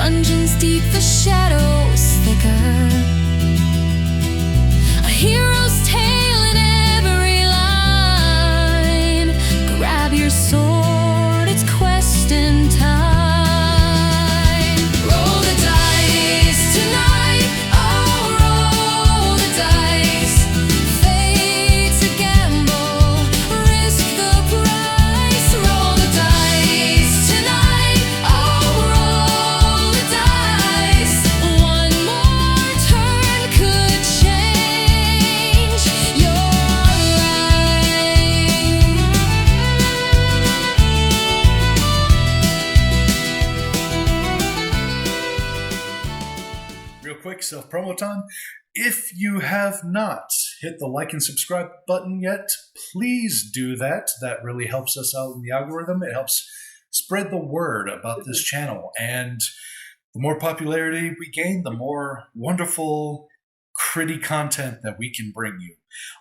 Dungeons deep, the shadows thicker. A hero's tale in every line. Grab your sword, it's questing time. Roll the dice tonight, oh roll the dice. Fate's a gamble, risk the price. Roll the dice tonight, oh roll the dice. One more turn could change your life. Real quick, self-promo time. If you have not hit the like and subscribe button yet, please do that. That really helps us out in the algorithm. It helps spread the word about this channel. And the more popularity we gain, the more wonderful, critty content that we can bring you.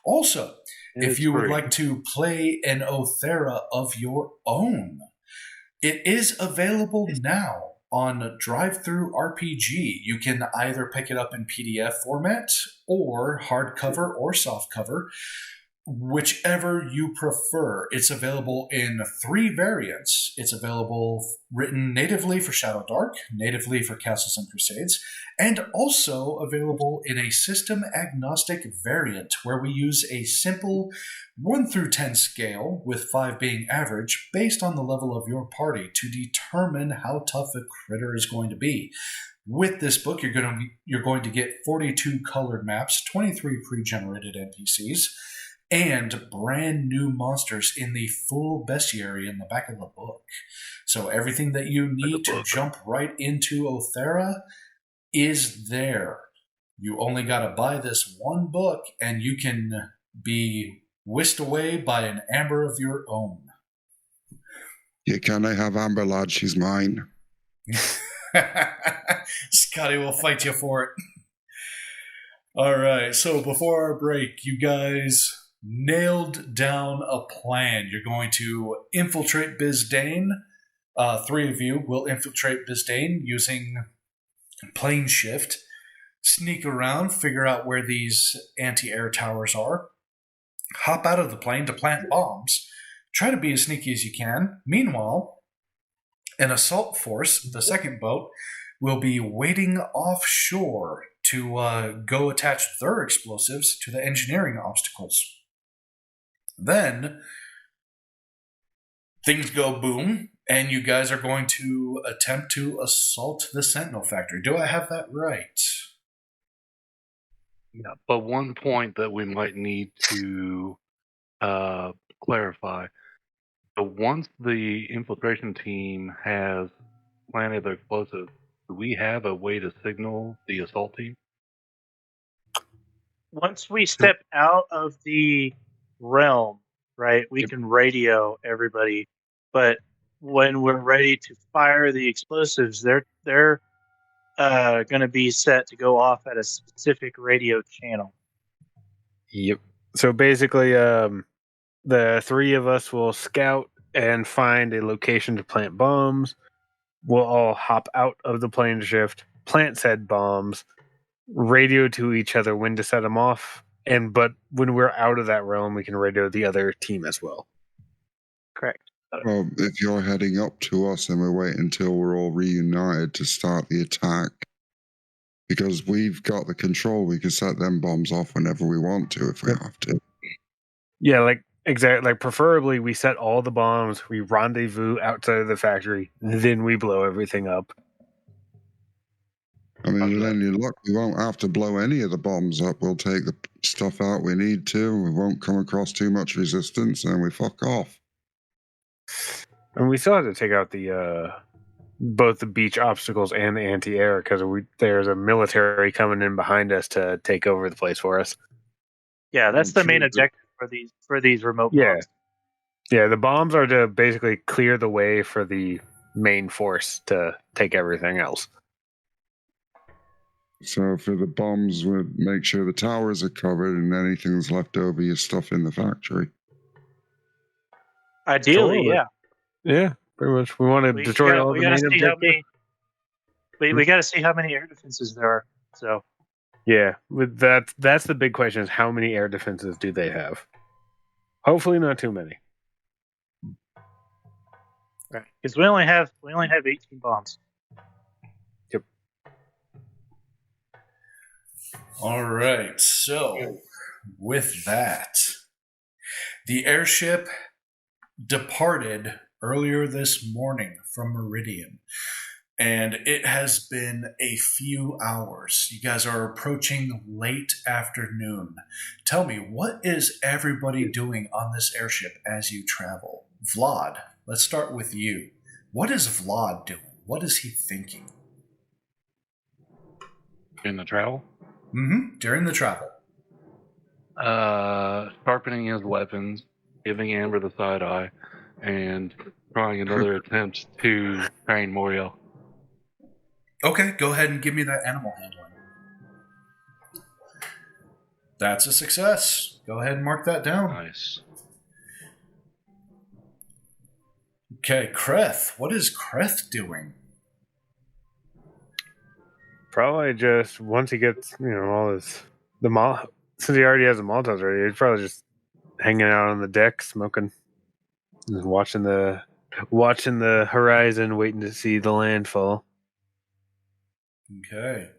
Also, if you would like to play an Aoethera of your own, it is available now on Drive-Thru RPG. You can either pick it up in PDF format or hardcover or softcover, whichever you prefer. It's available in 3 variants. It's available written natively for Shadowdark, natively for Castles and Crusades, and also available in a System Agnostic variant where we use a simple 1 through 10 scale, with 5 being average, based on the level of your party to determine how tough a critter is going to be. With this book, you're going to get 42 colored maps, 23 pre-generated NPCs, and brand new monsters in the full bestiary in the back of the book. So everything that you need to jump right into Aoethera is there. You only got to buy this one book, and you can be whisked away by an Amber of your own. Yeah, can I have Amber, lad? She's mine. Scotty will fight you for it. All right, so before our break, you guys nailed down a plan. You're going to infiltrate Bisdain. 3 of you will infiltrate Bisdain using plane shift, sneak around, figure out where these anti-air towers are, hop out of the plane to plant bombs, try to be as sneaky as you can. Meanwhile, an assault force, the second boat, will be waiting offshore to go attach their explosives to the engineering obstacles. Then, things go boom, and you guys are going to attempt to assault the Sentinel Factory. Do I have that right? Yeah, but one point that we might need to clarify. So once the infiltration team has planted their explosives, do we have a way to signal the assault team? Once we step out of the realm, right, we can radio everybody, but when we're ready to fire the explosives, they're going to be set to go off at a specific radio channel. Yep. So basically, the 3 of us will scout and find a location to plant bombs. We'll all hop out of the plane shift, plant said bombs, radio to each other when to set them off, but when we're out of that realm, we can radio the other team as well. Correct. Well, if you're heading up to us and we're waiting until we're all reunited to start the attack, because we've got the control, we can set them bombs off whenever we want to if we have to. Yeah, exactly. Preferably we set all the bombs, we rendezvous outside of the factory, then we blow everything up. I mean, with any luck, we won't have to blow any of the bombs up. We'll take the stuff out we need to, and we won't come across too much resistance, and we fuck off. And we still have to take out the both the beach obstacles and the anti-air, because there's a military coming in behind us to take over the place for us. Yeah, that's the main objective for these remote bombs. Yeah, the bombs are to basically clear the way for the main force to take everything else. So for the bombs, we'll make sure the towers are covered and anything that's left over, you stuff in the factory. Ideally, yeah. Yeah, pretty much. We want to destroy all the main objectives. we got to see how many air defenses there are. So Yeah, with that's the big question: is how many air defenses do they have? Hopefully, not too many. because we only have 18 bombs. All right. So, with that, the airship departed earlier this morning from Meridian, and it has been a few hours. You guys are approaching late afternoon. Tell me, what is everybody doing on this airship as you travel? Vlad, let's start with you. What is Vlad doing? What is he thinking? In the travel? During the travel. Sharpening his weapons, giving Amber the side eye, and trying another attempt to train Moriel. Okay, go ahead and give me that animal handling. That's a success. Go ahead and mark that down. Nice. Okay, Kreth. What is Kreth doing? Probably just once he gets all his since he already has the Molotovs ready, he's probably just hanging out on the deck, smoking, and watching the horizon, waiting to see the landfall. Okay.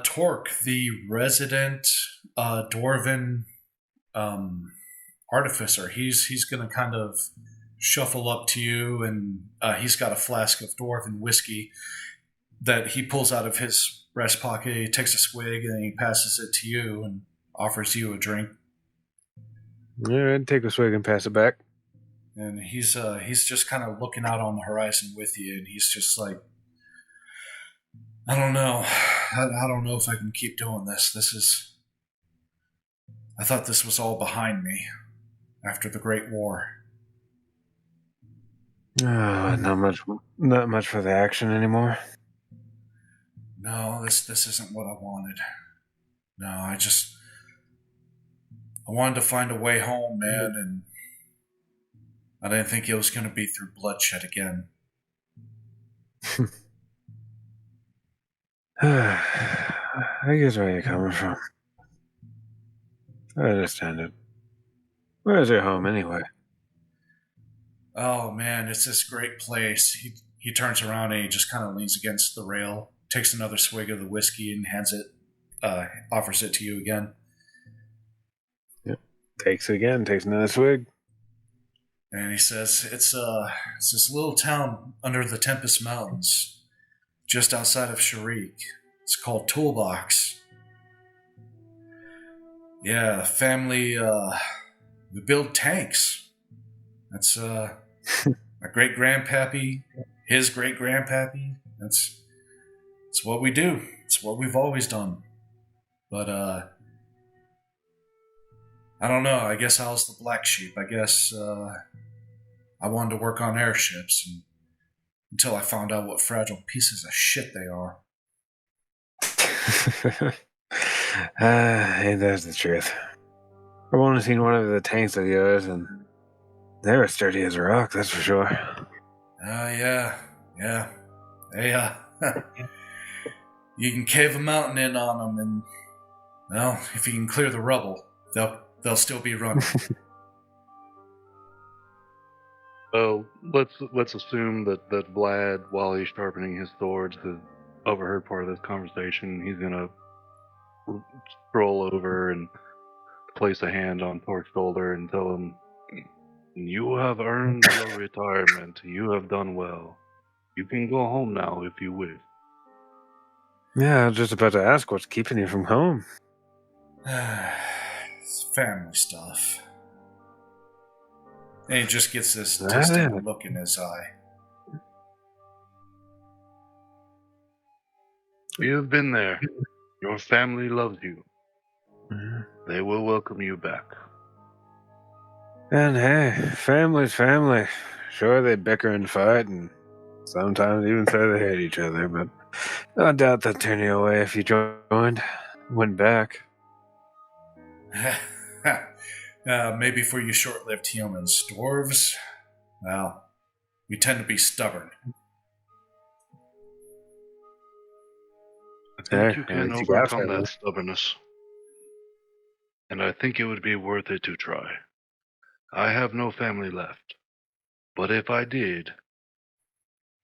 Torque, the resident dwarven artificer, he's going to kind of shuffle up to you, and he's got a flask of dwarven whiskey that he pulls out of his breast pocket. He takes a swig, and then he passes it to you and offers you a drink. Yeah, I'd take a swig and pass it back. And he's just kind of looking out on the horizon with you, and he's just like, I don't know. I don't know if I can keep doing this. I thought this was all behind me after the Great War. Not much for the action anymore. No, this isn't what I wanted. No, I wanted to find a way home, man, and I didn't think it was going to be through bloodshed again. I guess where you're coming from. I understand it. Where's your home anyway? Oh man, it's this great place. He turns around and he just kind of leans against the rail, takes another swig of the whiskey, and offers it to you again. Yep. Takes it again, takes another swig. And he says, it's this little town under the Tempest Mountains, just outside of Sharik. It's called Toolbox. Yeah, family, we build tanks. That's my great-grandpappy, his great-grandpappy. That's what we do. It's what we've always done. But, I don't know. I guess I was the black sheep. I guess I wanted to work on airships until I found out what fragile pieces of shit they are. Hey, that's the truth. I've only seen one of the tanks of yours, and they were sturdy as a rock, that's for sure. Yeah. They, you can cave a mountain in on them, and, well, if you can clear the rubble, they'll still be running. So let's assume that Vlad, while he's sharpening his swords, has overheard part of this conversation. He's gonna stroll over and place a hand on Torque's shoulder and tell him, "You have earned your retirement. You have done well. You can go home now if you wish." Yeah, I was just about to ask what's keeping you from home. It's family stuff. And he just gets this distant look in his eye. You've been there. Your family loves you. Mm-hmm. They will welcome you back. And hey, family's family. Sure, they bicker and fight, and sometimes even say they hate each other, but I doubt they'd turn you away if you went back. Maybe for you short-lived humans. Dwarves, well, we tend to be stubborn. think you can you got overcome family. that stubbornness. And I think it would be worth it to try. I have no family left. But if I did,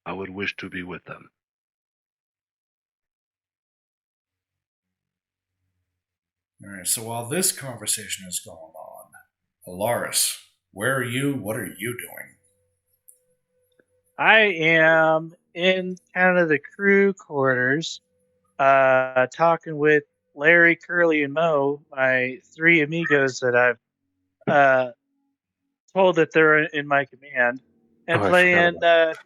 I would wish to be with them. All right, so while this conversation is going on, Alaris, where are you? What are you doing? I am in kind of the crew quarters, talking with Larry, Curly, and Mo, my three amigos that I've told that they're in my command, and Oh, I forgot about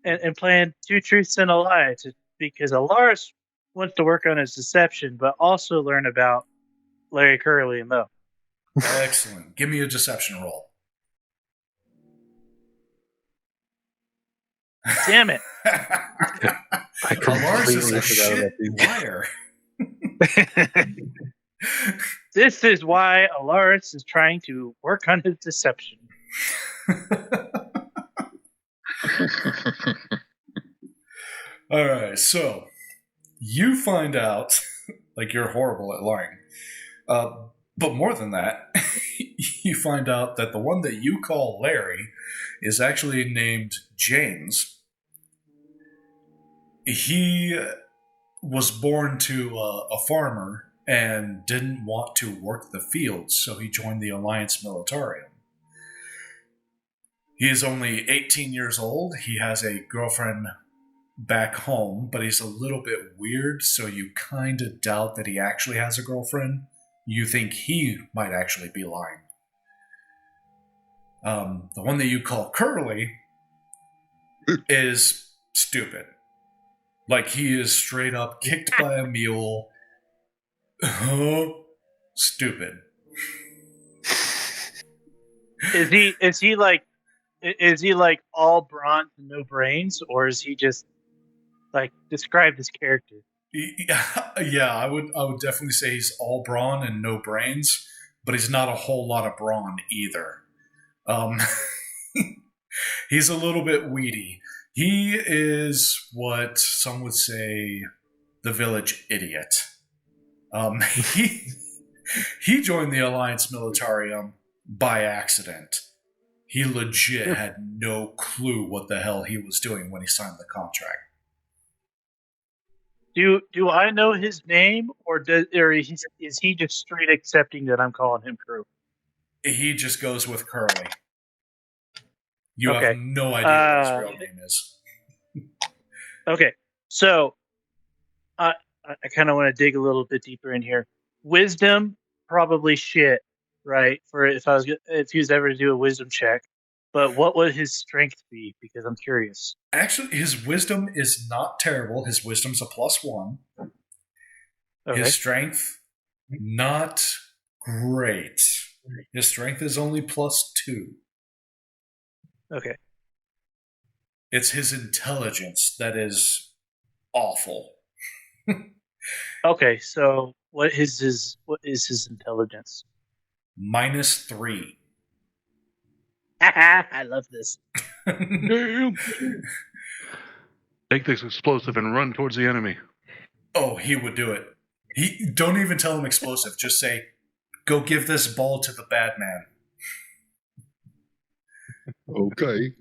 and playing Two Truths and a Lie because Alaris wants to work on his deception, but also learn about Larry, Curly, and Mo. Excellent. Give me a deception roll. Damn it! I Alaris is completely a forgot shit about these. liar. This is why Alaris is trying to work on his deception. All right, so you find out, like you're horrible at lying. But more than that, you find out that the one that you call Larry is actually named James. He was born to a farmer and didn't want to work the fields, so he joined the Alliance Militarium. He is only 18 years old. He has a girlfriend back home, but he's a little bit weird, so you kind of doubt that he actually has a girlfriend. You think he might actually be lying. The one that you call Curly is stupid. Like, he is straight up kicked by a mule. Stupid. Is he like all brawn and no brains, or is he just like describe his character? Yeah, I would definitely say he's all brawn and no brains, but he's not a whole lot of brawn either. He's a little bit weedy. He is what some would say the village idiot. He joined the Alliance Militarium by accident. He legit had no clue what the hell he was doing when he signed the contract. Do I know his name, or is he just straight accepting that I'm calling him Crew? He just goes with Curly. You Okay. have no idea what his real name is. Okay, so I kind of want to dig a little bit deeper in here. Wisdom, probably shit, right? For if he was ever to do a wisdom check, but what would his strength be? Because I'm curious. Actually, his wisdom is not terrible. His wisdom's a +1. Okay. His strength, not great. His strength is only +2. Okay. It's his intelligence that is awful. Okay, so what is his intelligence? -3. I love this. Take this explosive and run towards the enemy. Oh, he would do it. Don't even tell him explosive. Just say, go give this ball to the bad man. Okay.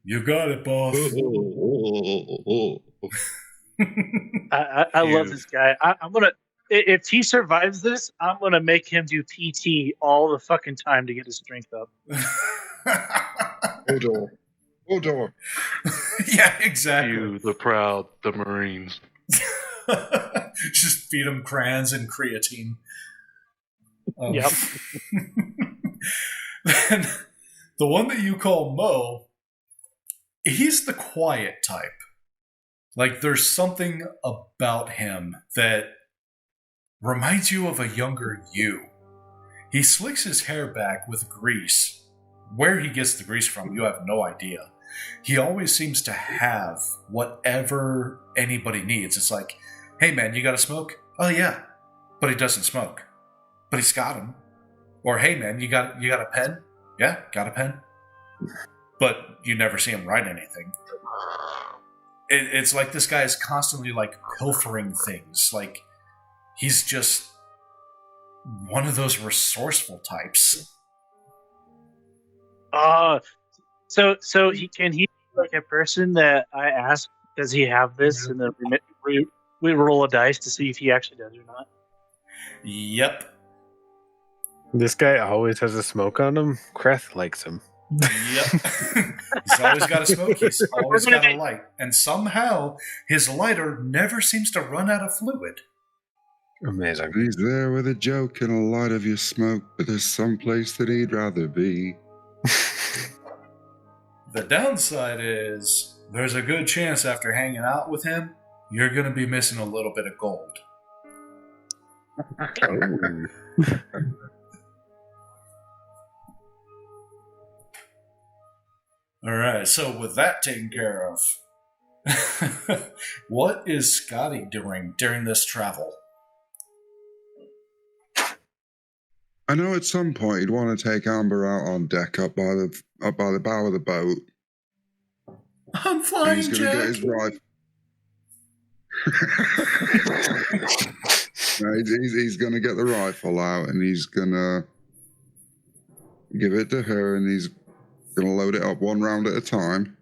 You got it, boss. I love this guy. I'm gonna, if he survives this, I'm gonna make him do PT all the fucking time to get his strength up. Hodor. Yeah, exactly. You, the proud, the Marines. Just feed him crayons and creatine. Yep. Then the one that you call Mo, he's the quiet type. Like, there's something about him that reminds you of a younger you. He slicks his hair back with grease. Where he gets the grease from, you have no idea. He always seems to have whatever anybody needs. It's like, hey man, you got a smoke? Oh yeah. But he doesn't smoke. But he's got him. Or hey man, you got a pen? Yeah, got a pen. But you never see him write anything. it's like this guy is constantly like pilfering things. Like he's just one of those resourceful types. So he be like a person that I ask, does he have this, and then we roll a dice to see if he actually does or not. Yep. This guy always has a smoke on him. Creth likes him. Yep. He's always got a smoke. He's always got a light. And somehow his lighter never seems to run out of fluid. Amazing. He's there with a joke and a light of your smoke, but there's some place that he'd rather be. The downside is there's a good chance after hanging out with him, you're going to be missing a little bit of gold. All right, so with that taken care of, what is Scotty doing during this travel? I know at some point he'd want to take Amber out on deck up by the bow of the boat. I'm flying, He's going to get his rifle. No, he's going to get the rifle out and he's going to give it to her and he's going to load it up one round at a time.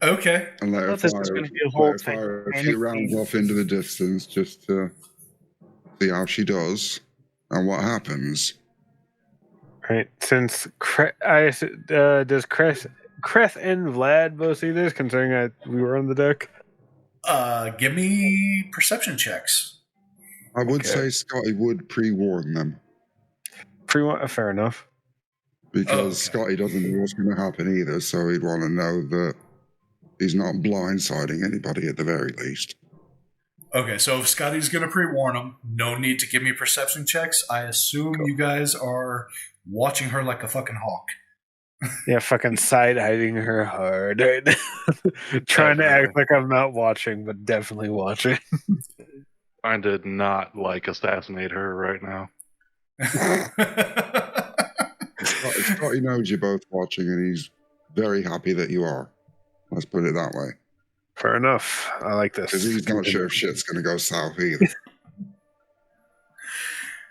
Okay. And let her fire a few rounds off into the distance just to see how she does and what happens. Right. Since does Creth and Vlad both see this, considering that we were on the deck? Give me perception checks. I would say Scotty would pre-warn them. Fair enough. Because Scotty doesn't know what's going to happen either, so he'd want to know that he's not blindsiding anybody at the very least. Okay, so if Scotty's going to pre-warn him, no need to give me perception checks. I assume you guys are watching her like a fucking hawk. Yeah, fucking side-eyeing her hard. Trying to act like I'm not watching, but definitely watching. Trying to not, assassinate her right now. Scotty knows you're both watching, and he's very happy that you are. Let's put it that way. Fair enough. I like this. Because he's not sure if shit's going to go south either.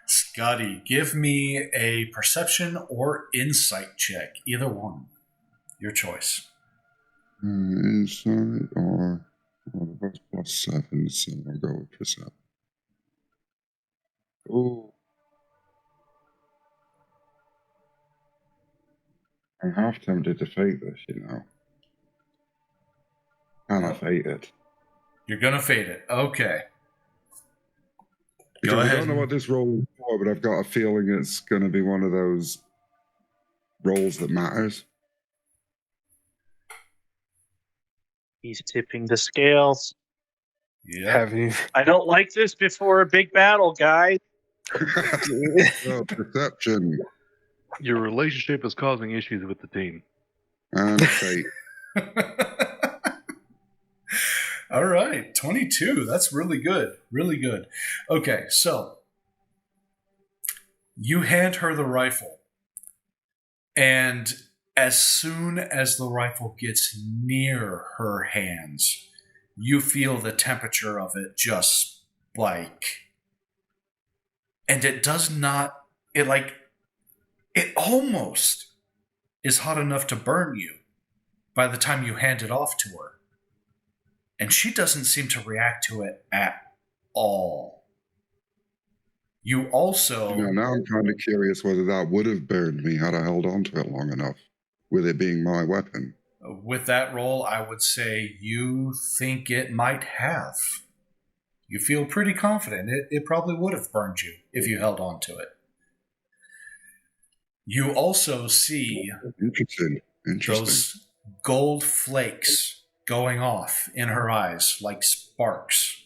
Scotty, give me a perception or insight check. Either one. Your choice. Insight or... Well, that's +7, so I'll go with perception. Ooh. I'm half tempted to fate this, you know. And I fate it. You're going to fate it. Okay. Go ahead. I don't know what this roll is for, but I've got a feeling it's going to be one of those rolls that matters. He's tipping the scales. Yeah. I don't like this before a big battle, guys. Oh, perception. Your relationship is causing issues with the team. And fate. All right, 22. That's really good. Really good. Okay, so you hand her the rifle. And as soon as the rifle gets near her hands, you feel the temperature of it just spike. And it does not, it almost is hot enough to burn you by the time you hand it off to her. And she doesn't seem to react to it at all. You also... Now I'm kind of curious whether that would have burned me had I held on to it long enough, with it being my weapon. With that roll, I would say you think it might have. You feel pretty confident it probably would have burned you if you held on to it. You also see Interesting. those gold flakes going off in her eyes like sparks.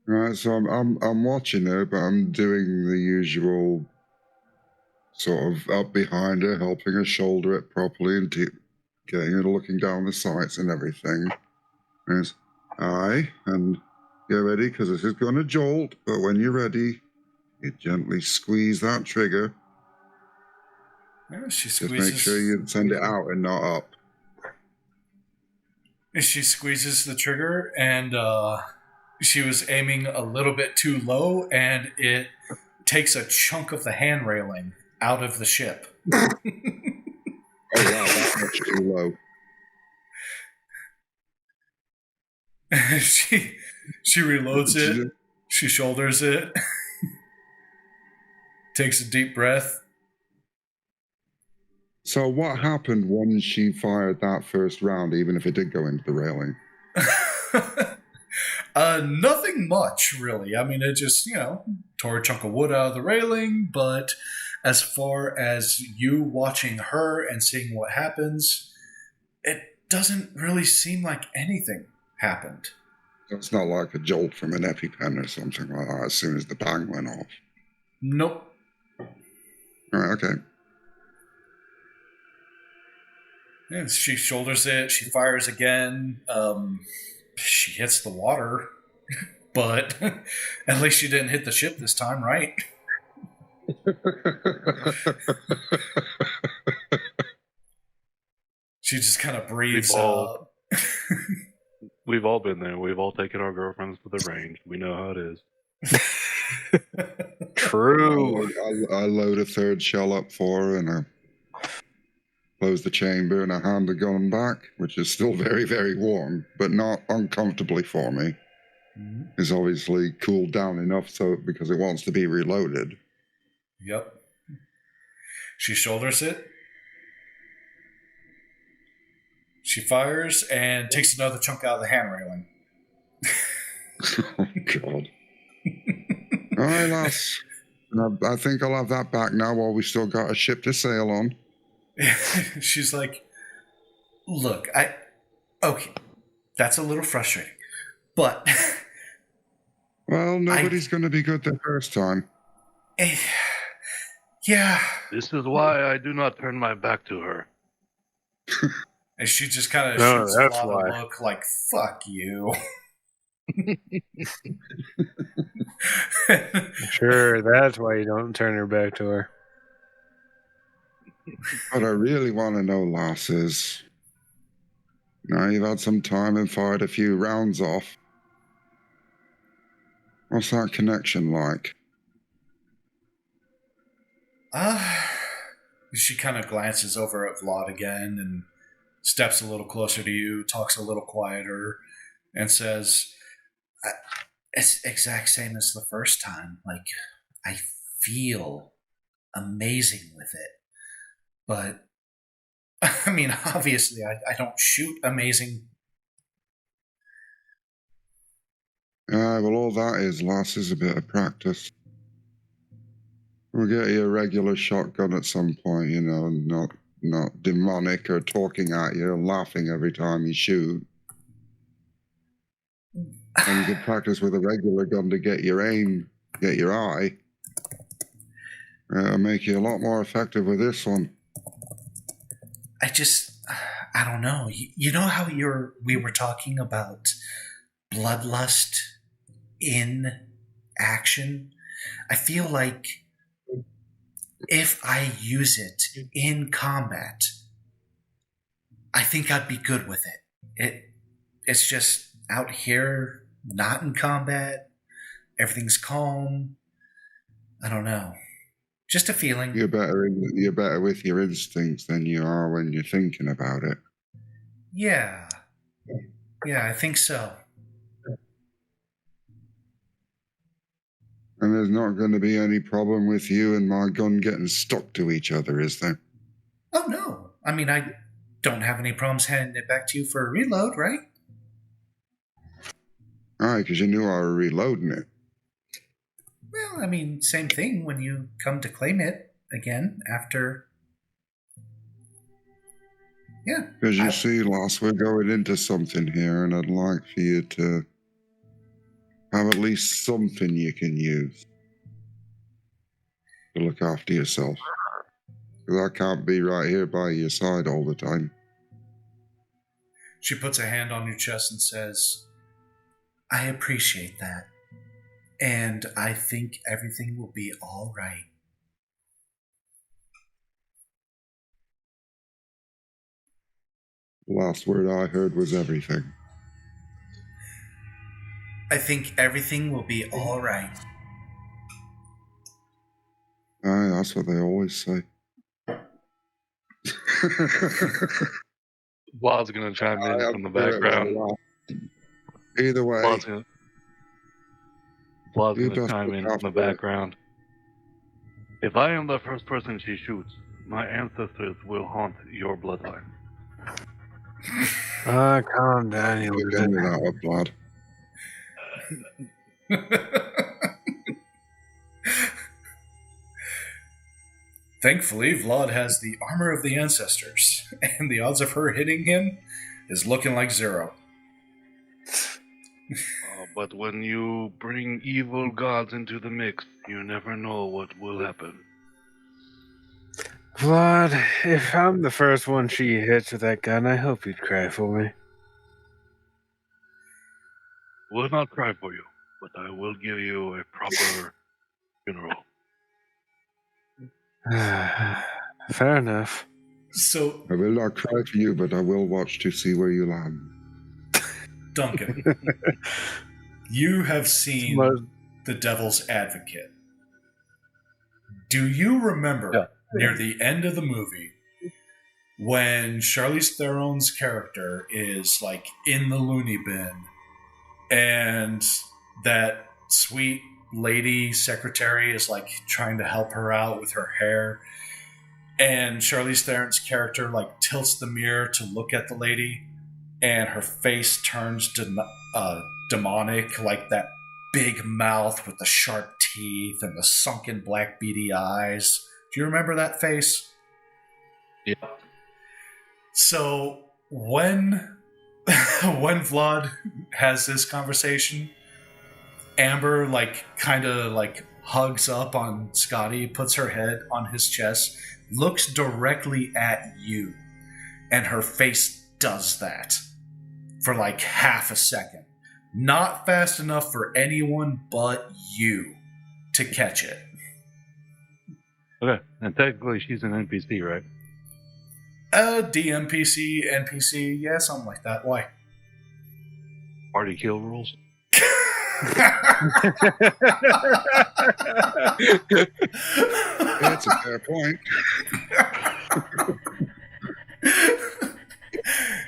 Right, so I'm watching her, but I'm doing the usual sort of up behind her, helping her shoulder it properly and getting her looking down the sights and everything. Yes. Aye, and Get ready, because this is going to jolt, but when you're ready, you gently squeeze that trigger. Yeah, she Just squeezes. make sure you send it out and not up. She squeezes the trigger, and she was aiming a little bit too low, and it takes a chunk of the hand railing out of the ship. Oh, wow, that much too low. she reloads it. She shoulders it. Takes a deep breath. So what happened when she fired that first round, even if it did go into the railing? Nothing much, really. I mean, it just, tore a chunk of wood out of the railing, but as far as you watching her and seeing what happens, it doesn't really seem like anything happened. It's not like a jolt from an EpiPen or something like that as soon as the bang went off. Nope. All right, okay. Yeah, she shoulders it. She fires again. She hits the water, but at least she didn't hit the ship this time, right? She just kind of breathes out. We've all been there. We've all taken our girlfriends to the range. We know how it is. True. I load a third shell up for her and I close the chamber and I hand the gun back, which is still very, very warm, but not uncomfortably for me. Mm-hmm. It's obviously cooled down enough so because it wants to be reloaded. Yep. She shoulders it. She fires and takes another chunk out of the hand railing. Oh, God. All right, lass. I think I'll have that back now while we still got a ship to sail on. She's like, look, okay, that's a little frustrating, but... Well, nobody's going to be good the first time. Yeah. This is why I do not turn my back to her. And she just kind of shoots a look like, fuck you. Sure, that's why you don't turn her back to her. What I really want to know, lass, is now you've had some time and fired a few rounds off. What's that connection like? She kind of glances over at Vlad again and steps a little closer to you, talks a little quieter, and says, it's exact same as the first time. Like, I feel amazing with it. But, I mean, obviously, I don't shoot amazing. Well, all that is, lass, is a bit of practice. We'll get you a regular shotgun at some point, not demonic or talking at you and laughing every time you shoot. And you can practice with a regular gun to get your aim, get your eye. It'll make you a lot more effective with this one. I don't know. You know how we were talking about bloodlust in action? I feel like if I use it in combat, I think I'd be good with it. It's just out here, not in combat. Everything's calm. I don't know. Just a feeling. You're better with your instincts than you are when you're thinking about it. Yeah. Yeah, I think so. And there's not going to be any problem with you and my gun getting stuck to each other, is there? Oh, no. I mean, I don't have any problems handing it back to you for a reload, right? All right, because you knew I was reloading it. Well, I mean, same thing when you come to claim it again after... Yeah. Because you see, lass, we're going into something here, and I'd like for you to have at least something you can use to look after yourself. Because I can't be right here by your side all the time. She puts a hand on your chest and says, I appreciate that. And I think everything will be all right. The last word I heard was everything. I think everything will be all right. Aye, that's what they always say. Vlad's gonna chime in from the background. Either way, Vlad's You gonna best chime look in from the after it. background. If I am the first person she shoots, my ancestors will haunt your bloodline. Calm down, you look into that up, lad. Thankfully, Vlad has the armor of the ancestors, and the odds of her hitting him is looking like 0. But when you bring evil gods into the mix, you never know what will happen. Vlad, if I'm the first one she hits with that gun, I hope you'd cry for me. Will not cry for you, but I will give you a proper funeral. Fair enough. So, I will not cry for you, but I will watch to see where you land. Duncan, you have seen The Devil's Advocate. Do you remember near the end of the movie when Charlize Theron's character is like in the loony bin and that sweet lady secretary is like trying to help her out with her hair, and Charlize Theron's character like tilts the mirror to look at the lady and her face turns demonic, like that big mouth with the sharp teeth and the sunken black beady eyes? Do you remember that face? Yeah. So when Vlad has this conversation, Amber like kind of like hugs up on Scotty, puts her head on his chest, looks directly at you, and her face does that for like half a second. Not fast enough for anyone but you to catch it. Okay, and technically she's an NPC, right? DMPC, NPC, yeah, something like that. Why? Party kill rules? That's a fair point.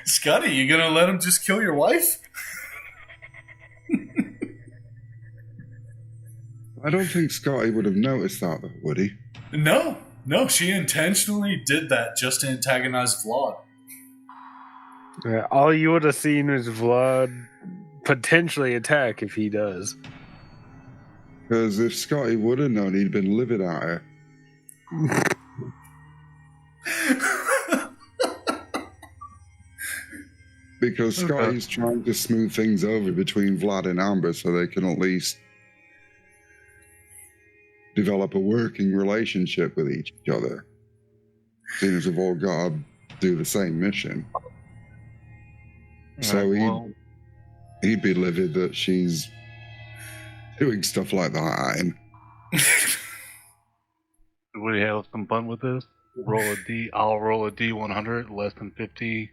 Scotty, you gonna let him just kill your wife? I don't think Scotty would have noticed that, though, would he? No, she intentionally did that just to antagonize Vlad. Yeah, all you would have seen is Vlad potentially attack if he does. Because if Scotty would have known, he'd been livid at her. Because Scotty's trying to smooth things over between Vlad and Amber so they can at least develop a working relationship with each other. Seeing as we've all got to do the same mission. So he'd be livid that she's doing stuff like that at him. Would he have some fun with this? I'll roll a D100, less than 50.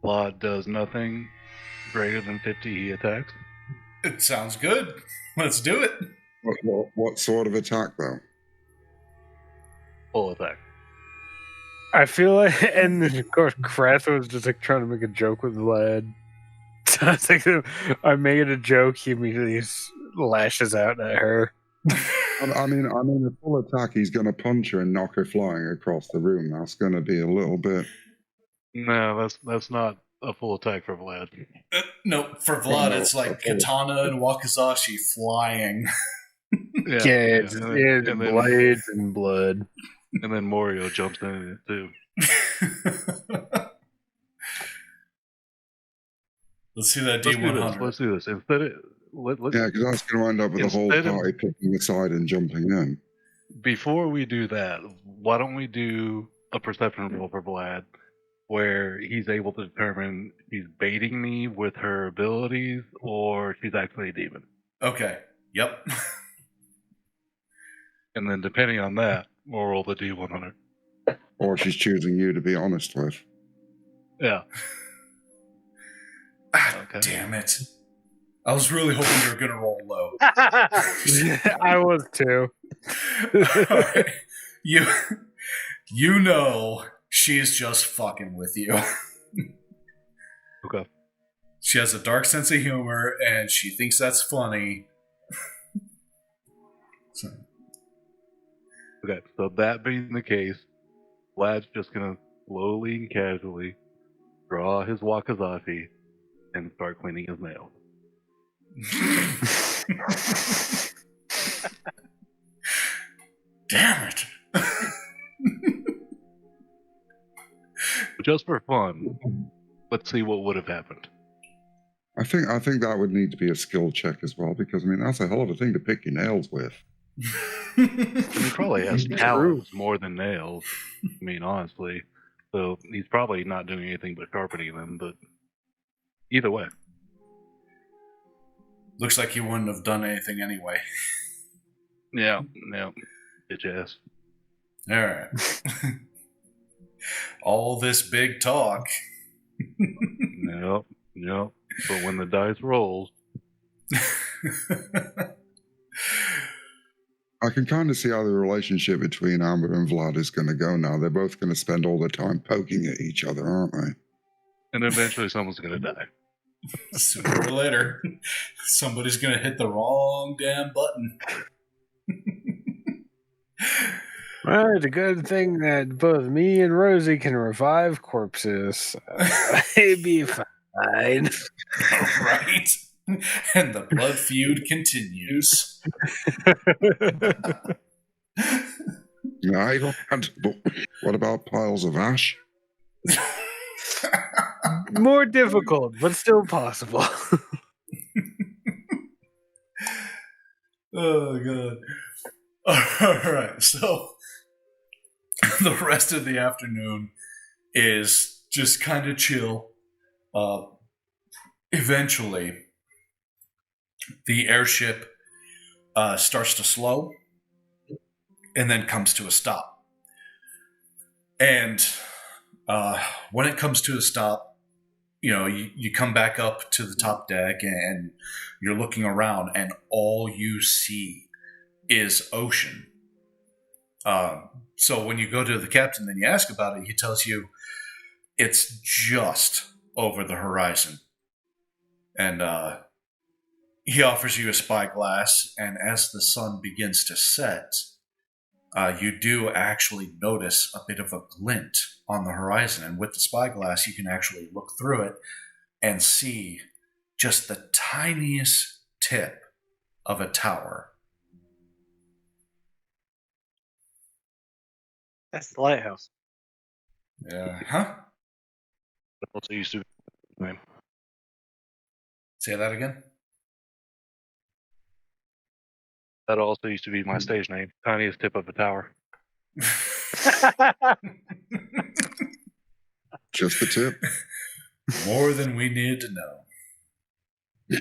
Vlad does nothing. Greater than 50, he attacks. It sounds good. Let's do it. What sort of attack, though? Full attack. I feel like, and of course, Krath was just like trying to make a joke with Vlad. So I was like, I made a joke, he immediately lashes out at her. I mean, a full attack, he's going to punch her and knock her flying across the room. That's going to be a little bit... No, that's not a full attack for Vlad. No, for Vlad, it's like Katana and Wakizashi flying. It's blades and blood. And then Morio jumps in it, too. Let's see that D100. Let's do this. Instead of... Yeah, because that's going to end up with the whole party picking a side and jumping in. Before we do that, why don't we do a perception roll for Vlad? where he's able to determine she's baiting me with her abilities or she's actually a demon. Okay. Yep. And then depending on that, we'll roll the D100. Or she's choosing you to be honest with. Yeah. Okay. Damn it. I was really hoping you were going to roll low. I was too. Right. You know she's just fucking with you. Okay. She has a dark sense of humor, and she thinks that's funny. So. Okay, so that being the case, Vlad's just gonna slowly and casually draw his wakizashi and start cleaning his nails. Damn it. Just for fun, let's see what would have happened. I think that would need to be a skill check as well, because I mean that's a hell of a thing to pick your nails with. He probably has talons more than nails. I mean, honestly. So he's probably not doing anything but sharpening them, but either way. Looks like he wouldn't have done anything anyway. Yeah. Bitch ass. Alright. All this big talk. Yep. But when the dice rolls. I can kind of see how the relationship between Amber and Vlad is going to go now. They're both going to spend all their time poking at each other, aren't they? And eventually someone's going to die. Sooner or later, somebody's going to hit the wrong damn button. Well, it's a good thing that both me and Rosie can revive corpses. It'd be fine. Right? And the blood feud continues. No, I don't have but what about piles of ash? More difficult, but still possible. Oh, God. All right, so the rest of the afternoon is just kind of chill. Eventually, the airship starts to slow and then comes to a stop. And when it comes to a stop, you come back up to the top deck and you're looking around and all you see is ocean. So when you go to the captain and you ask about it, he tells you it's just over the horizon. And he offers you a spyglass, and as the sun begins to set, you do actually notice a bit of a glint on the horizon. And with the spyglass, you can actually look through it and see just the tiniest tip of a tower. That's the lighthouse. Yeah. Huh? That also used to be name. Say that again? That also used to be my stage name. Tiniest tip of a tower. Just the tip. More than we need to know.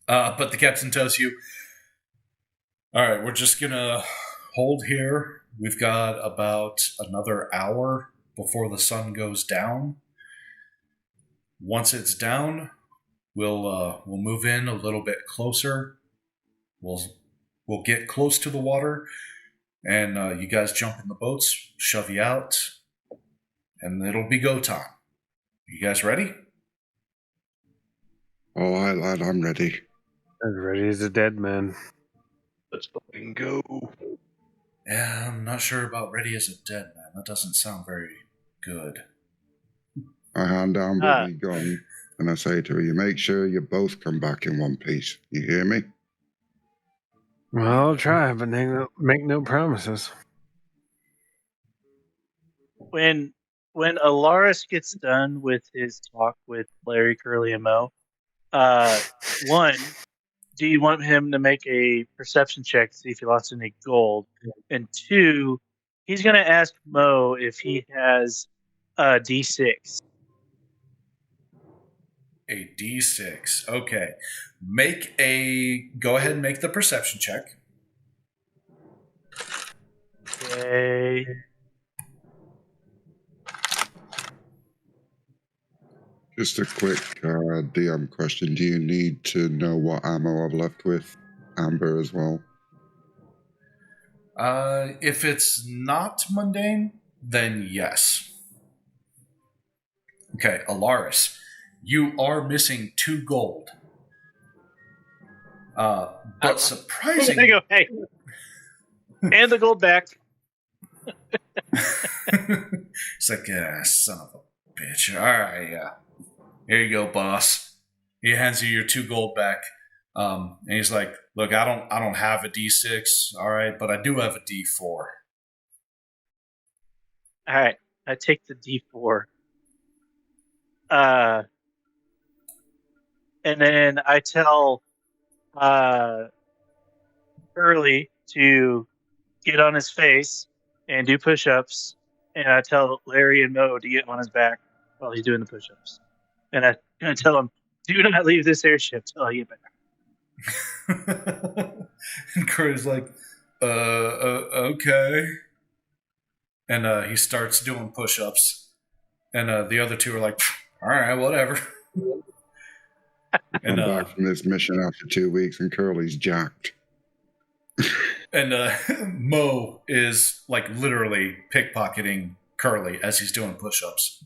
But the captain tells you, all right, we're just going to hold here. We've got about another hour before the sun goes down. Once it's down, we'll move in a little bit closer. We'll get close to the water, and you guys jump in the boats, shove you out, and it'll be go time. You guys ready? Oh, lad, I'm ready. As ready as a dead man. Let's fucking go. Yeah, I'm not sure about ready as a dead man. That doesn't sound very good. I hand down my gun and I say to her, you make sure you both come back in one piece. You hear me? Well, I'll try, but make no promises. When Alaris gets done with his talk with Larry, Curly, and Mo, one, do you want him to make a perception check to see if he lost any gold? And two, he's going to ask Mo if he has D6. A D6. Okay. Go ahead and make the perception check. Okay. Just a quick DM question. Do you need to know what ammo I've left with Amber as well? If it's not mundane, then yes. Okay, Alaris, you are missing 2 gold. But surprisingly, There you go. Hey. And the gold back. it's like, son of a bitch. All right, yeah. Here you go, boss. He hands you your 2 gold back. And he's like, look, I don't have a D6, all right, but I do have a D4. All right. I take the D4. And then I tell Curly to get on his face and do push-ups, and I tell Larry and Mo to get on his back while he's doing the push-ups. And I tell him, do not leave this airship till I get back. And Curry's like, okay. And he starts doing push-ups. And the other 2 are like, all right, whatever. I'm back from this mission after 2 weeks, and Curly's jacked. And Mo is like literally pickpocketing Curly as he's doing push-ups.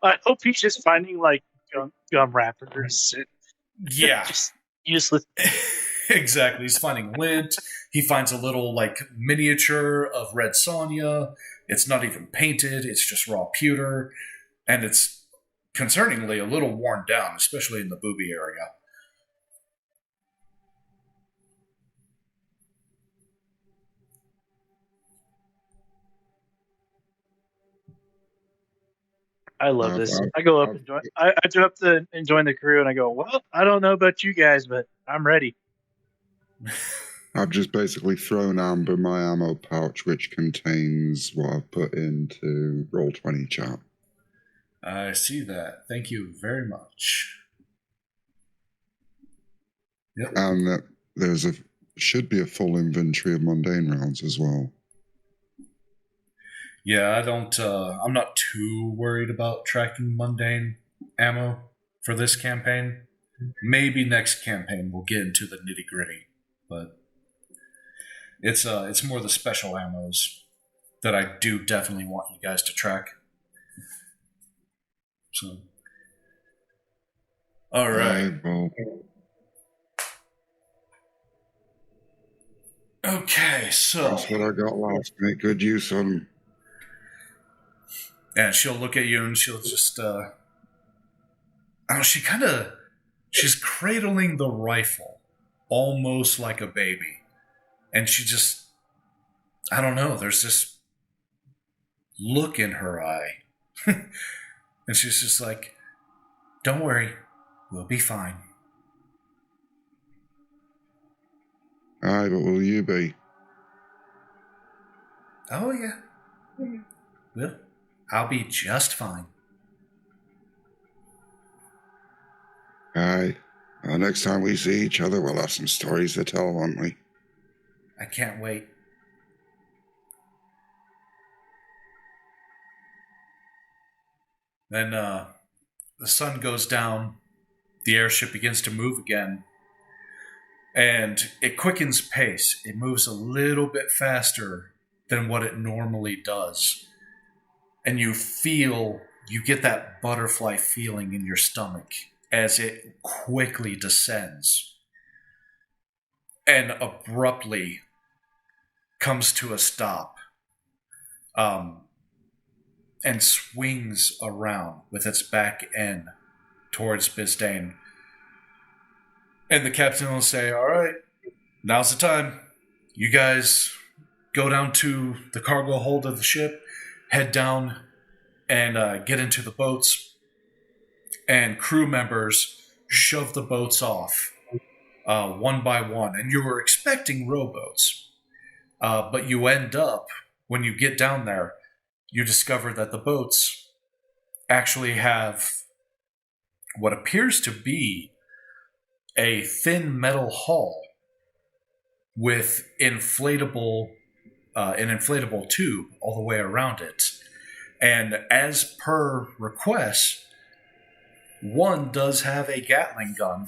I hope he's just finding like gum wrappers. Yeah. Just useless. Exactly. He's finding lint. He finds a little like miniature of Red Sonja. It's not even painted. It's just raw pewter. And it's concerningly a little worn down, especially in the booby area. I love this. I go up and join. I go up and join the crew, and I go, well, I don't know about you guys, but I'm ready. I've just basically thrown Amber my ammo pouch, which contains what I've put into Roll20 chat. I see that. Thank you very much. Yep. And should be a full inventory of mundane rounds as well. Yeah, I'm not too worried about tracking mundane ammo for this campaign. Maybe next campaign we'll get into the nitty-gritty, but it's more the special ammos that I do definitely want you guys to track. So, all right. Well, okay, so that's what I got last. Make good use of them. And she'll look at you and she'll just, she's cradling the rifle almost like a baby. And she just, I don't know, there's this look in her eye. And she's just like, don't worry, we'll be fine. Aye, but will you be? Oh, yeah. Well, I'll be just fine. Aye. Well, next time we see each other, we'll have some stories to tell, won't we? I can't wait. Then the sun goes down, the airship begins to move again, and it quickens pace. It moves a little bit faster than what it normally does. And you get that butterfly feeling in your stomach as it quickly descends and abruptly comes to a stop. And swings around with its back end towards Bisdain. And the captain will say, all right, now's the time. You guys go down to the cargo hold of the ship, head down and get into the boats. And crew members shove the boats off one by one. And you were expecting rowboats, but you end up when you get down there, you discover that the boats actually have what appears to be a thin metal hull with an inflatable tube all the way around it. And as per request, one does have a Gatling gun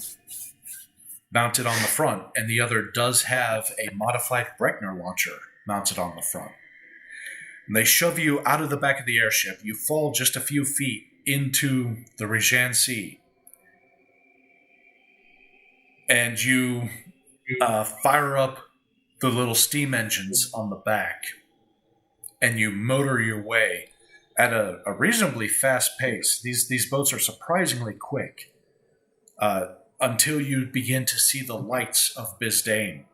mounted on the front, and the other does have a modified Bregner launcher mounted on the front. And they shove you out of the back of the airship. You fall just a few feet into the Regent Sea. And you fire up the little steam engines on the back. And you motor your way at a reasonably fast pace. These boats are surprisingly quick. Until you begin to see the lights of Bisdain.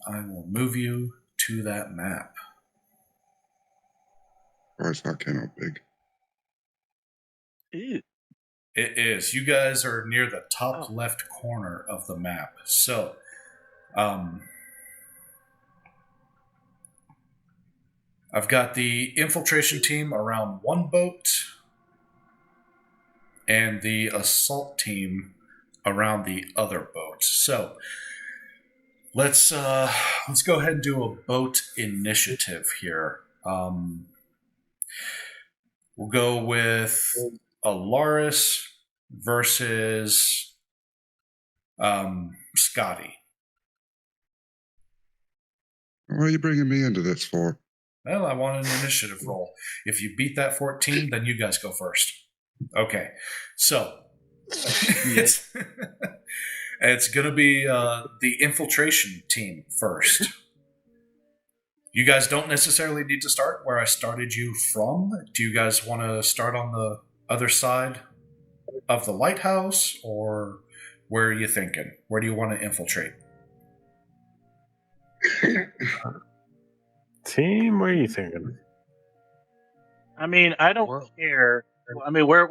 I will move you to that map. Why is that kind of big? Ew. It is. You guys are near the top left corner of the map. So, I've got the infiltration team around one boat, and the assault team around the other boat. So let's go ahead and do a boat initiative here. We'll go with Alaris versus Scotty. Why are you bringing me into this for? Well, I want an initiative roll. If you beat that 14, then you guys go first. Okay, so it's going to be the infiltration team first. You guys don't necessarily need to start where I started you from. Do you guys want to start on the other side of the lighthouse, or where are you thinking? Where do you want to infiltrate? Team, what are you thinking? I mean, I don't care. I mean, we're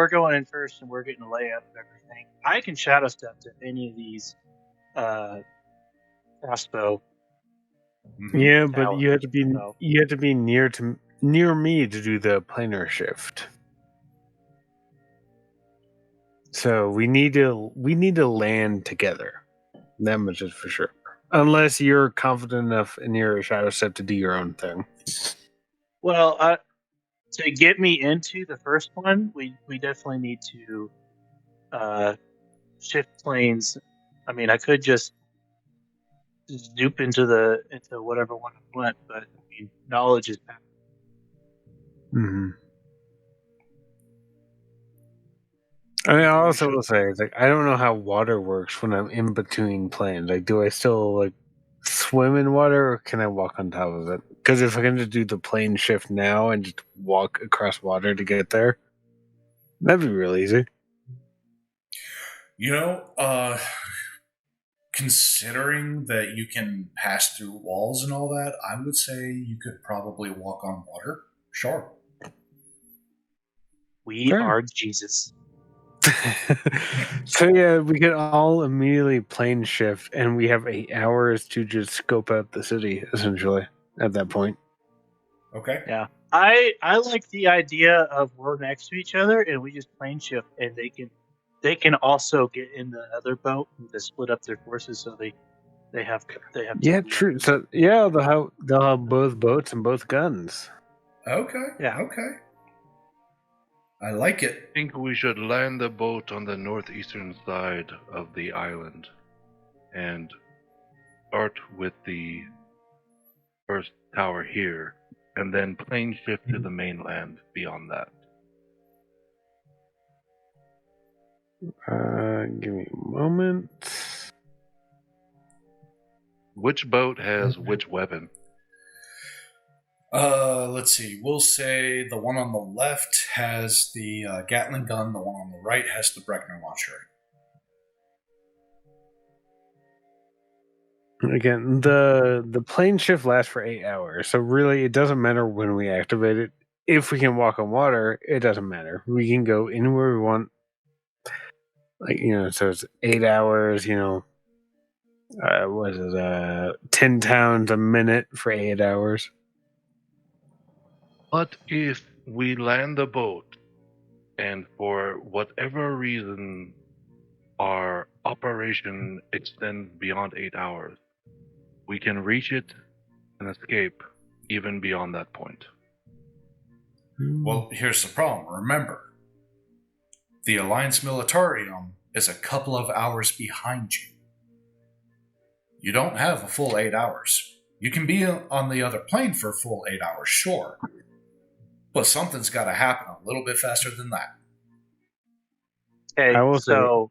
going in first, and we're getting a layup and everything. I can shadow step to any of these crossbow. Yeah, but towers, you had to be so. near me to do the planar shift. So we need to land together. That much is for sure. Unless you're confident enough in your shadow step to do your own thing. Well, to get me into the first one, we definitely need to shift planes. I mean, I could just zoop into whatever one I want, but I mean, knowledge is power. Mm-hmm. I mean, I also will say, it's like, I don't know how water works when I'm in between planes. Like, do I still swim in water, or can I walk on top of it? Because if I can just do the plane shift now and just walk across water to get there, that'd be real easy. You know, considering that you can pass through walls and all that, I would say you could probably walk on water. Sure. We are Jesus. So yeah, we could all immediately plane shift, and we have 8 hours to just scope out the city, essentially, at that point. Okay. Yeah. I like the idea of we're next to each other and we just plane shift, and they can also get in the other boat and to split up their forces, so they have Yeah, true. So yeah, they'll have both boats and both guns. Okay. Yeah. Okay. I like it. I think we should land the boat on the northeastern side of the island and start with the first tower here, and then plane shift to the mainland beyond that. Give me a moment. Which boat has which weapon? Let's see. We'll say the one on the left has the Gatling gun. The one on the right has the Bregner launcher. Again, the plane shift lasts for 8 hours, so really it doesn't matter when we activate it. If we can walk on water, it doesn't matter. We can go anywhere we want. So it's 8 hours, Was it 10 towns a minute for 8 hours? But if we land the boat and for whatever reason our operation extends beyond 8 hours, we can reach it and escape even beyond that point. Well, here's the problem. Remember, the Alliance Militarium is a couple of hours behind you. You don't have a full 8 hours. You can be on the other plane for a full 8 hours, sure. But something's got to happen a little bit faster than that. Okay, I will so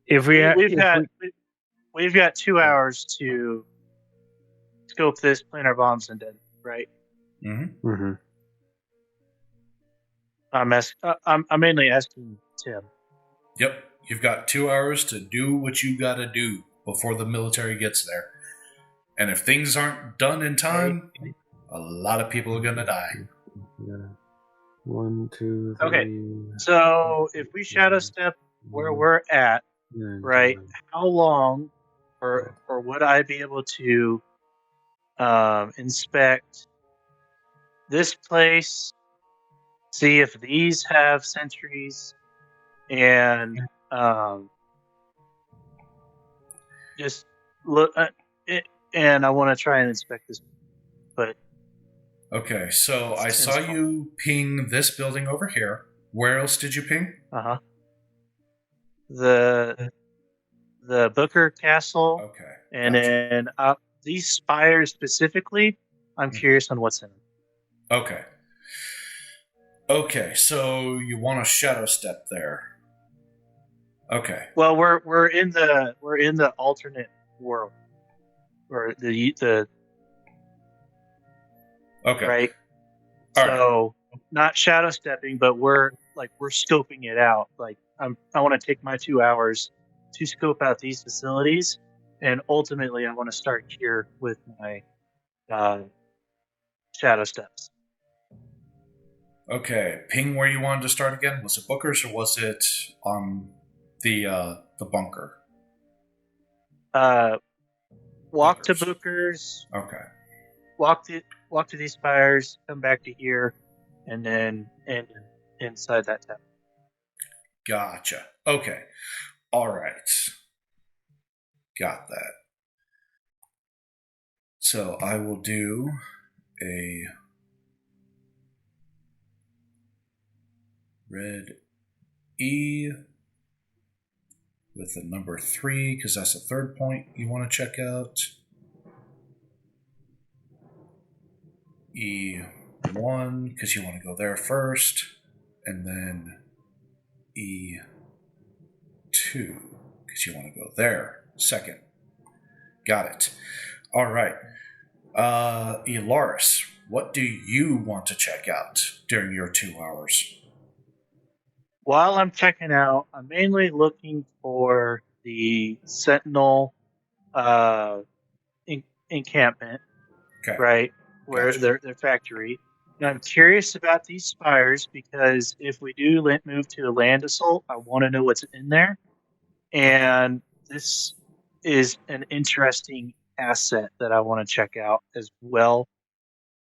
If we've got 2 hours to scope this, plant our bombs, and then right. Mm-hmm. Mm-hmm. I'm mainly asking Tim. Yep, you've got 2 hours to do what you got to do before the military gets there. And if things aren't done in time, a lot of people are going to die. Yeah. 1, 2, 3. Okay, so if we shadow step where we're at, right, how long or would I be able to inspect this place, see if these have sentries, and just look and I want to try and inspect this, but Okay, so I saw you ping this building over here. Where else did you ping? the Booker Castle, Okay. and gotcha. then up these spires specifically. I'm curious on what's in them. Okay. Okay, so you want to shadow step there. Okay. Well, we're in the alternate world, or the Okay. right. All So not shadow stepping, but we're scoping it out. Like I want to take my 2 hours to scope out these facilities, and ultimately I want to start here with my shadow steps. Okay, ping where you wanted to start again. Was it Booker's or was it on the bunker? Walk Booker's. to Booker's. Okay. Walk to these spires. Come back to here, and then end inside that town. Gotcha. Okay. All right. Got that. So I will do a red E with the number 3 because that's the third point you want to check out. E1 because you want to go there first, and then E2 because you want to go there second. Got it. All right. Elaris, what do you want to check out during your 2 hours? While I'm checking out, I'm mainly looking for the Sentinel encampment, Okay. right, where Gotcha. their factory. And I'm curious about these spires because if we do move to a land assault, I want to know what's in there. And this is an interesting asset that I want to check out as well.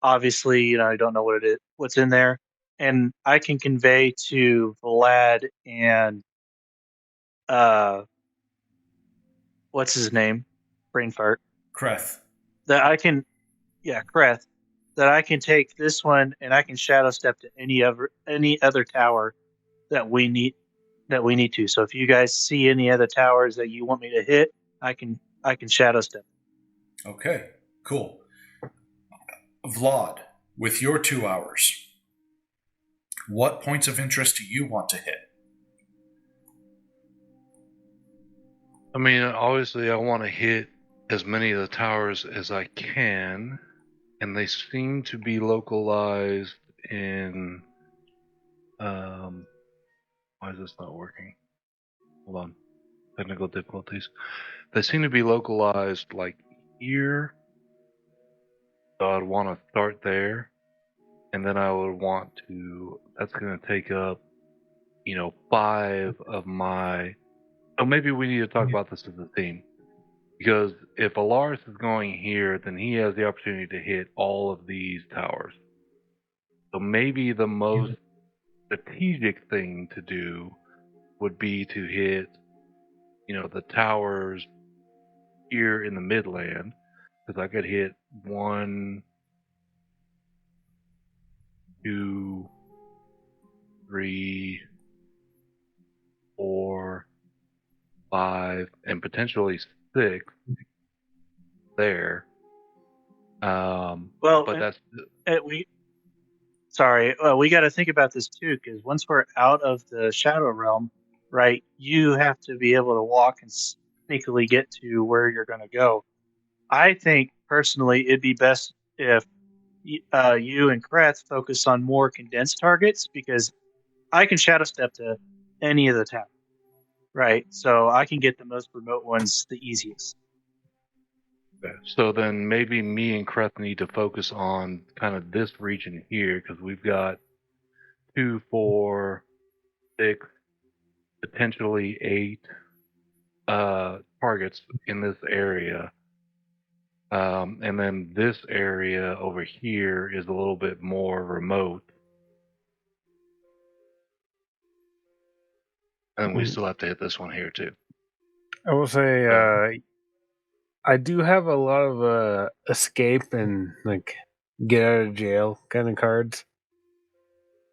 Obviously, I don't know what's in there, and I can convey to Vlad and what's his name, brain fart, Kreth. that I can, Kreth, that I can take this one and I can shadow step to any other tower that we need to. So if you guys see any other towers that you want me to hit, I can shadow step. Okay, cool. Vlad, with your 2 hours, what points of interest do you want to hit? I mean, obviously, I want to hit as many of the towers as I can, and they seem to be localized in. Why is this not working? Hold on. Technical difficulties. They seem to be localized like here. So I'd want to start there. And then I would want to. That's going to take up, 5 of my. Oh, maybe we need to talk about this as a theme. Because if Alaris is going here, then he has the opportunity to hit all of these towers. So maybe the most strategic thing to do would be to hit, the towers here in the Midland, because I could hit 1, 2, 3, 4, 5, and potentially 6 there. But that's we got to think about this too, because once we're out of the Shadow Realm, right, you have to be able to walk and sneakily get to where you're going to go. I think personally it'd be best if you and Kretz focus on more condensed targets, because I can shadow step to any of the towers, right? So I can get the most remote ones the easiest. So then maybe me and Kreth need to focus on kind of this region here, because we've got 2, 4, 6, potentially 8 targets in this area. And then this area over here is a little bit more remote. And we still have to hit this one here too. I will say, I do have a lot of escape and like get out of jail kind of cards.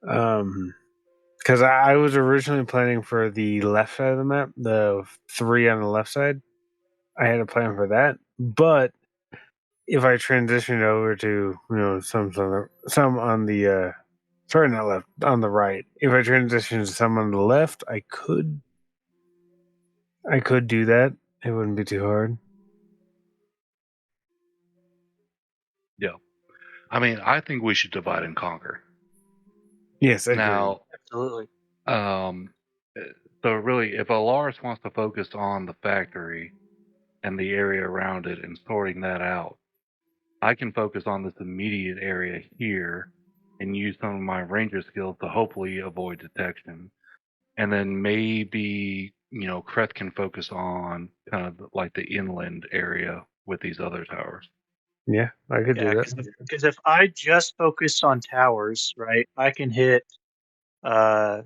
Because I was originally planning for the left side of the map, the 3 on the left side. I had a plan for that, but if I transitioned over to some on the sorry, not left, on the right. If I transitioned to some on the left, I could do that. It wouldn't be too hard. Yeah. I mean, I think we should divide and conquer. Yes, I now, absolutely. So really, if Alaris wants to focus on the factory and the area around it and sorting that out, I can focus on this immediate area here and use some of my ranger skills to hopefully avoid detection. And then maybe, Kreth can focus on kind of like the inland area with these other towers. Yeah, I could do that. Because if I just focus on towers, right, I can hit 1,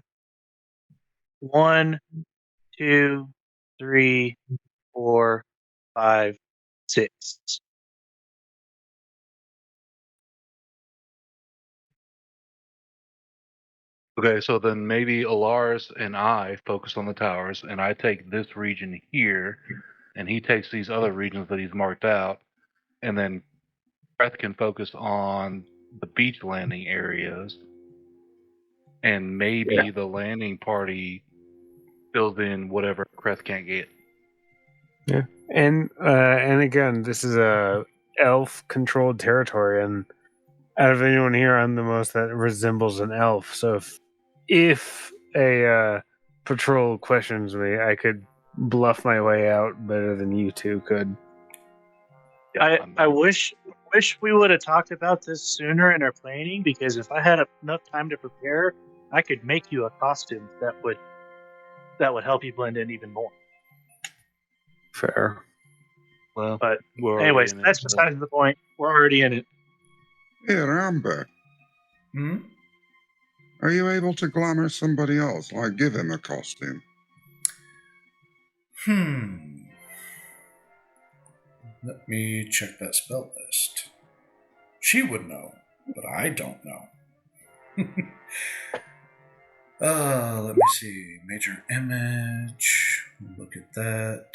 2, 3, 4, 5, 6. Okay, so then maybe Alaris and I focus on the towers, and I take this region here, and he takes these other regions that he's marked out, and then Kreth can focus on the beach landing areas, and maybe the landing party fills in whatever Kreth can't get. Yeah, and again, this is a elf-controlled territory, and out of anyone here, I'm the most that resembles an elf. So if a patrol questions me, I could bluff my way out better than you two could. Yeah, I wish we would have talked about this sooner in our planning, because if I had enough time to prepare, I could make you a costume that would help you blend in even more. Fair. Well, but anyways, that's besides the point. We're already in it. Here, Amber. Are you able to glamour somebody else? Like, give him a costume? Let me check that spell list. She would know, but I don't know. Let me see. Major image. Look at that.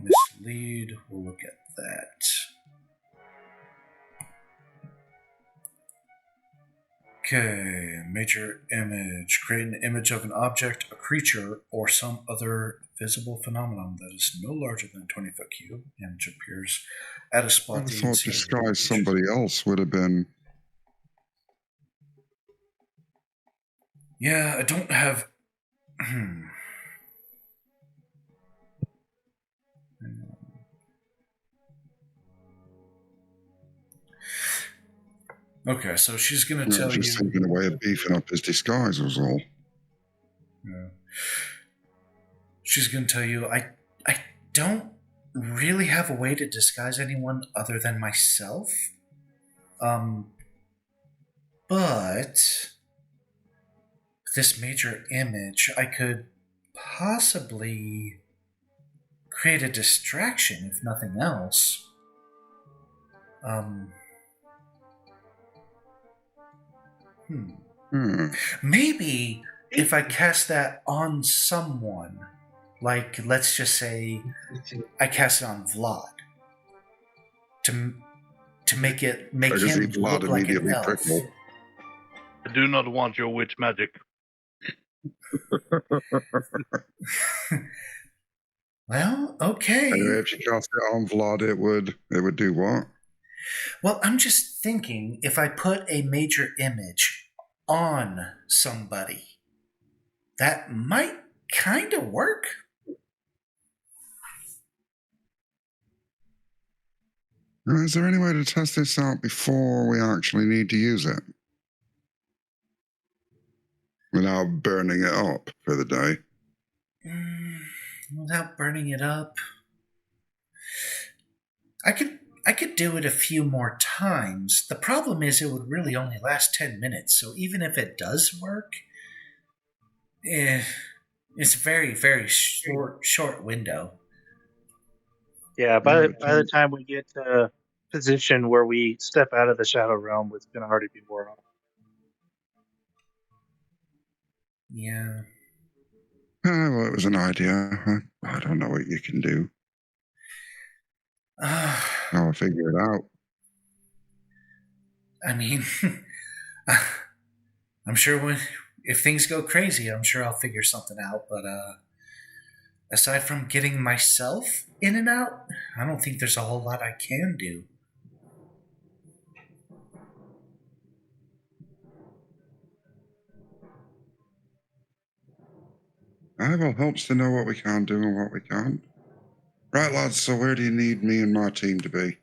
Mislead. We'll look at that. Okay, major image. Create an image of an object, a creature, or some other visible phenomenon that is no larger than a 20-foot cube. Image appears at a spot. I thought disguise somebody else would have been. Yeah, I don't have. Okay, so she's going to tell you. Just thinking a way of beefing up his disguise was all. Yeah. She's going to tell you, I don't really have a way to disguise anyone other than myself. But this major image, I could possibly create a distraction, if nothing else. Maybe if I cast that on someone, like let's just say I cast it on Vlad to make him Vlad look like an immediately elf. prickle. I do not want your witch magic. Well, okay. Anyway, if you cast it on Vlad, it would do what? Well, I'm just thinking if I put a major image on somebody, that might kind of work. Is there any way to test this out before we actually need to use it? Without burning it up for the day? Without burning it up. I could do it a few more times. The problem is it would really only last 10 minutes, so even if it does work, it's a very, very short window. Yeah, by the time we get to a position where we step out of the Shadow Realm, it's going to already be worn off. Yeah. Well, it was an idea. I don't know what you can do. I'll figure it out. I mean, I'm sure if things go crazy, I'm sure I'll figure something out. But aside from getting myself in and out, I don't think there's a whole lot I can do. Well, helps to know what we can do and what we can't. Right, lads, so where do you need me and my team to be?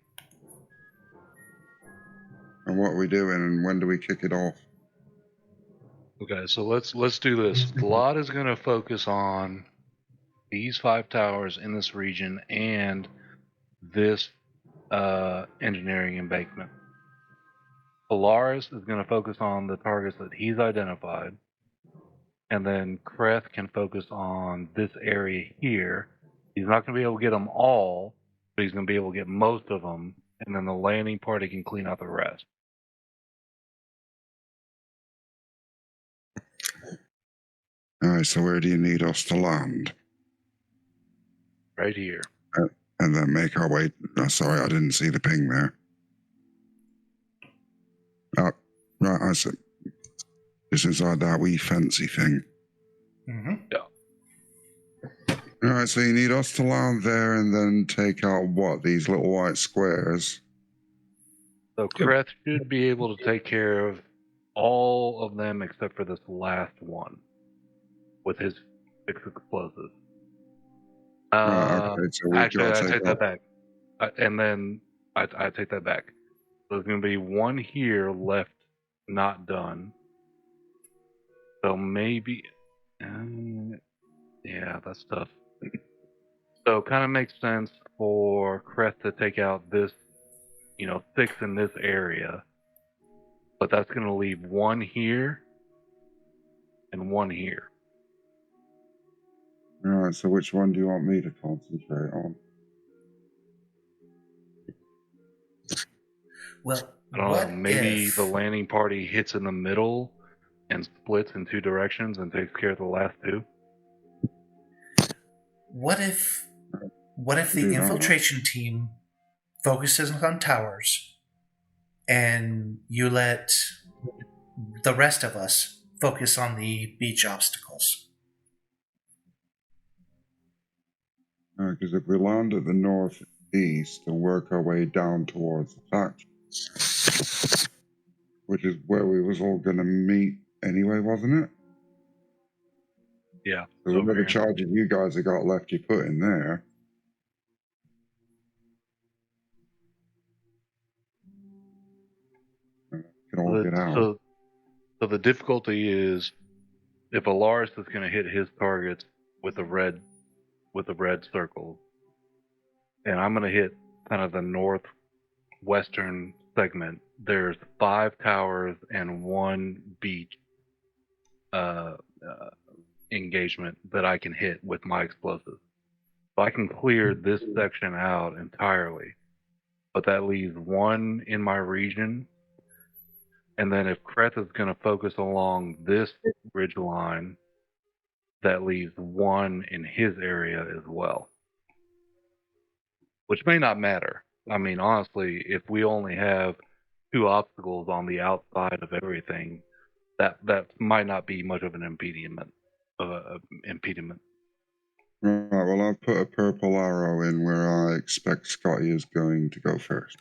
And what are we doing, and when do we kick it off? Okay, so let's do this. Vlad is going to focus on these 5 towers in this region and this engineering embankment. Polaris is going to focus on the targets that he's identified, and then Kreth can focus on this area here. He's not going to be able to get them all, but he's going to be able to get most of them, and then the landing party can clean out the rest. All right, so where do you need us to land? Right here. And then make our way... sorry, I didn't see the ping there. Right, I see. This is like that wee fancy thing. Mm-hmm. Yeah. All right, so you need us to land there and then take out, what, these little white squares? So Kreth should be able to take care of all of them except for this last one with his 6 explosives. Okay, so we've actually, got I to take that back. And then I take that back. So there's going to be one here left not done. So maybe... yeah, that's tough. So it kind of makes sense for Kreth to take out this, 6 in this area. But that's going to leave 1 here and 1 here. All right, so which one do you want me to concentrate on? Well, I don't know. Maybe the landing party hits in the middle and splits in 2 directions and takes care of the last 2. What if the infiltration team focuses on towers and you let the rest of us focus on the beach obstacles? Because if we land at the northeast and work our way down towards the factory, which is where we was all going to meet anyway, wasn't it? Yeah. So whatever charges you guys have got left, you put in there. Can all get out. So the difficulty is if Alaris is going to hit his targets with the red circle, and I'm going to hit kind of the northwestern segment, there's 5 towers and 1 beach engagement that I can hit with my explosives. So I can clear this section out entirely, but that leaves 1 in my region. And then if Kreth is going to focus along this ridge line, that leaves 1 in his area as well. Which may not matter. I mean, honestly, if we only have 2 obstacles on the outside of everything, that might not be much of an impediment. Right, well, I've put a purple arrow in where I expect Scotty is going to go first.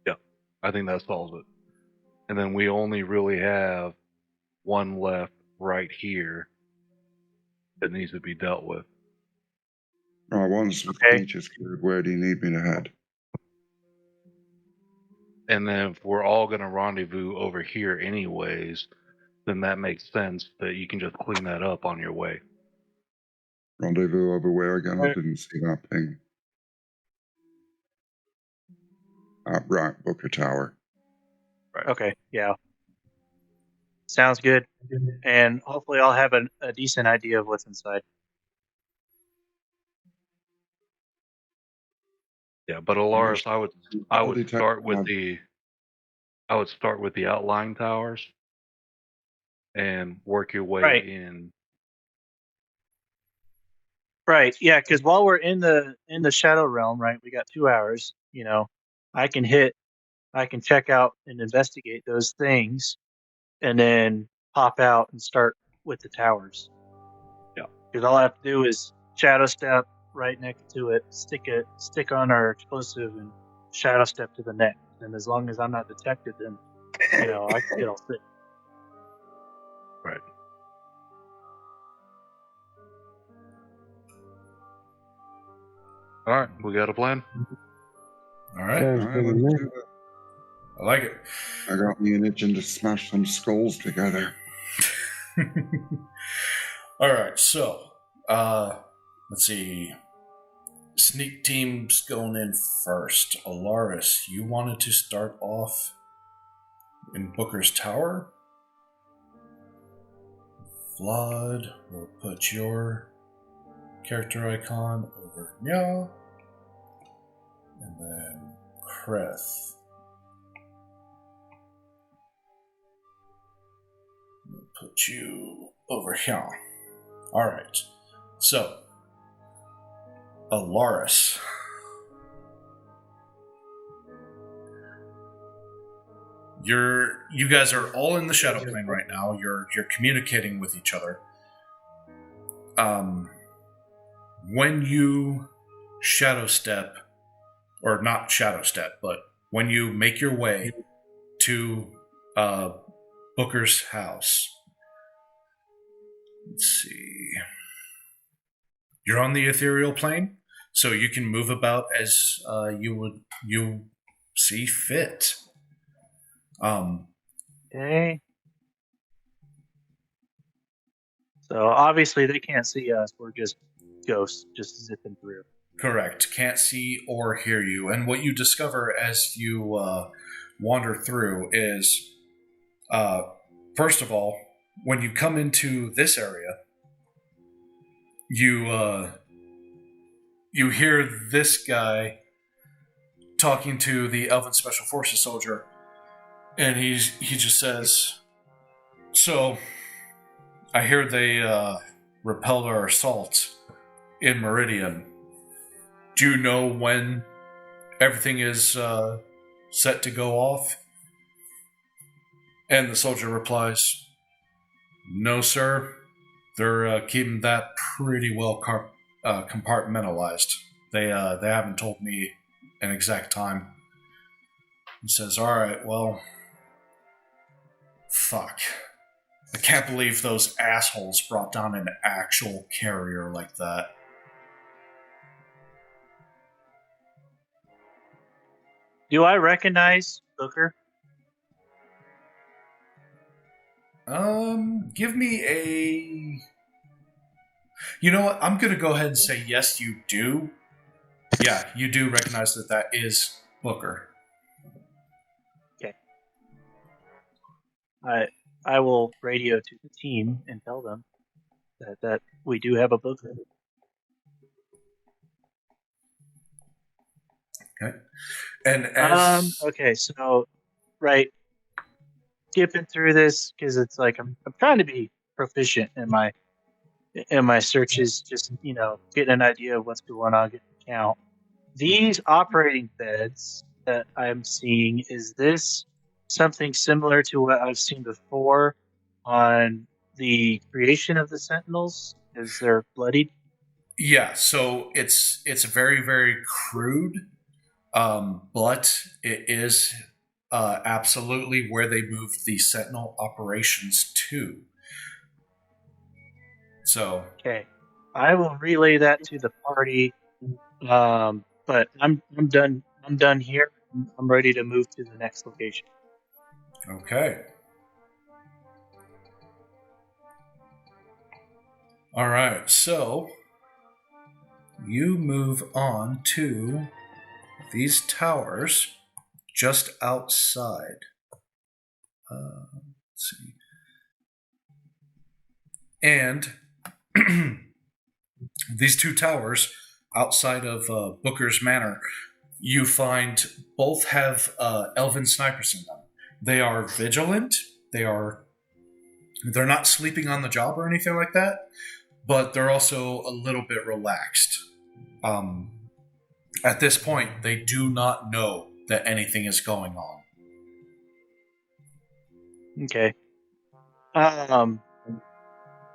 Yeah, I think that solves it. And then we only really have 1 left right here that needs to be dealt with. Right, once the beach is cleared, where do you need me to head? And then if we're all going to rendezvous over here anyways, then that makes sense that you can just clean that up on your way. Rendezvous over where again? I didn't see that ping. Right, Booker Tower. Right. Okay, yeah. Sounds good. And hopefully I'll have a decent idea of what's inside. Yeah, but Alaris, I would start with the outlying towers and work your way in. Right. Yeah, because while we're in the Shadow Realm, right, we got 2 hours. You know, I can check out and investigate those things, and then pop out and start with the towers. Yeah. Because all I have to do is shadow step right next to it, stick on our explosive, and shadow step to the next. And as long as I'm not detected, then I can get all sick. Right. All right, we got a plan. All right. All right, let's do that. I like it. I got me an itching to smash some skulls together. All right, so let's see. Sneak team's going in first. Alaris, you wanted to start off in Booker's Tower. Vlad will put your character icon over Nya. And then Kreth will put you over here. Alright. So, Alaris. You guys are all in the shadow plane right now. You're communicating with each other. When you shadow step, or not shadow step, but when you make your way to Booker's house, let's see. You're on the ethereal plane, so you can move about as you see fit. Okay. So obviously they can't see us. We're just ghosts, just zipping through. Correct. Can't see or hear you. And what you discover as you wander through is, first of all, when you come into this area, you hear this guy talking to the Elven Special Forces soldier, and he just says, "So, I hear they repelled our assault in Meridian. Do you know when everything is set to go off?" And the soldier replies, "No, sir. They're keeping that pretty well compartmentalized. They haven't told me an exact time." He says, "All right, well, fuck. I can't believe those assholes brought down an actual carrier like that." Do I recognize Booker? Give me a... You know what? I'm going to go ahead and say yes, you do. Yeah, you do recognize that that is Booker. Okay. I will radio to the team and tell them that we do have a Booker. Okay. And as... Okay, so, right, skipping through this, because it's like I'm trying to be proficient in my searches, just, getting an idea of what's going on, getting a count. These operating beds that I'm seeing, is this something similar to what I've seen before on the creation of the Sentinels? Is there bloodied? Yeah, so it's very, very crude, but it is absolutely where they moved the Sentinel operations to. So Okay, I will relay that to the party. But I'm done. I'm done here. I'm ready to move to the next location. okay. All right, so you move on to these towers just outside. Let's see. And these two towers outside of Booker's Manor, you find both have elven snipers in them. They are vigilant. They're not sleeping on the job or anything like that, but they're also a little bit relaxed. At this point, they do not know that anything is going on. Okay.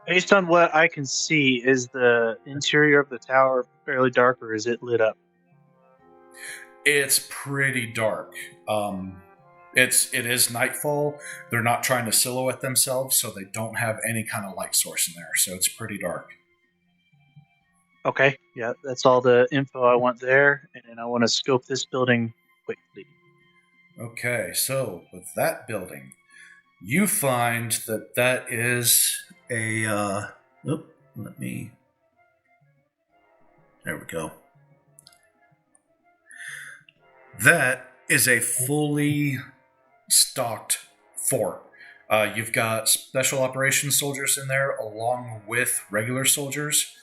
Based on what I can see, is the interior of the tower fairly dark, or is it lit up? It's pretty dark. It is nightfall. They're not trying to silhouette themselves, so they don't have any kind of light source in there. So it's pretty dark. Okay. Yeah, that's all the info I want there, and I want to scope this building quickly. Okay, so with that building, you find that is a... there we go. That is a fully stocked fort. You've got special operations soldiers in there along with regular soldiers.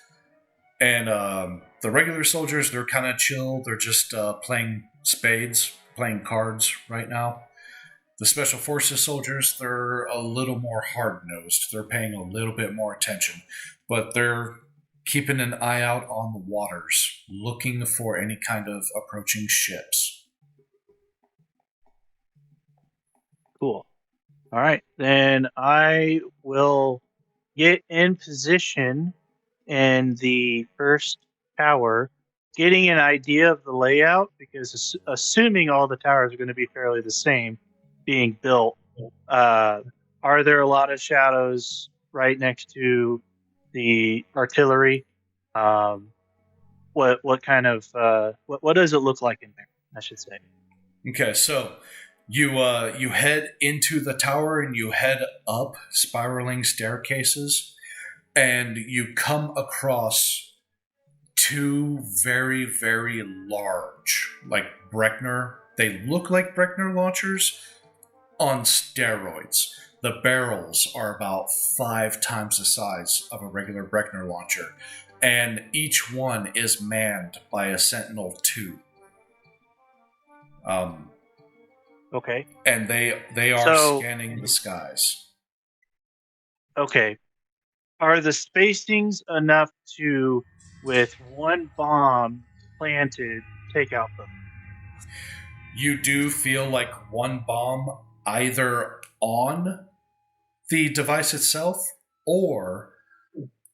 And the regular soldiers, they're kind of chill. They're just playing spades, playing cards right now. The special forces soldiers, they're a little more hard-nosed. They're paying a little bit more attention. But they're keeping an eye out on the waters, looking for any kind of approaching ships. Cool. All right, then I will get in position in the first tower, getting an idea of the layout, because assuming all the towers are going to be fairly the same being built, are there a lot of shadows right next to the artillery? What kind of what does it look like in there, I should say? Okay, so you head into the tower and you head up spiraling staircases, and you come across two very, very large, like Breckner. They look like Breckner launchers on steroids. The barrels are about 5 times the size of a regular Breckner launcher, and each one is manned by a Sentinel 2. Okay. And they are scanning the skies. Okay. Are the spacings enough to, with one bomb planted, take out them? You do feel like one bomb either on the device itself or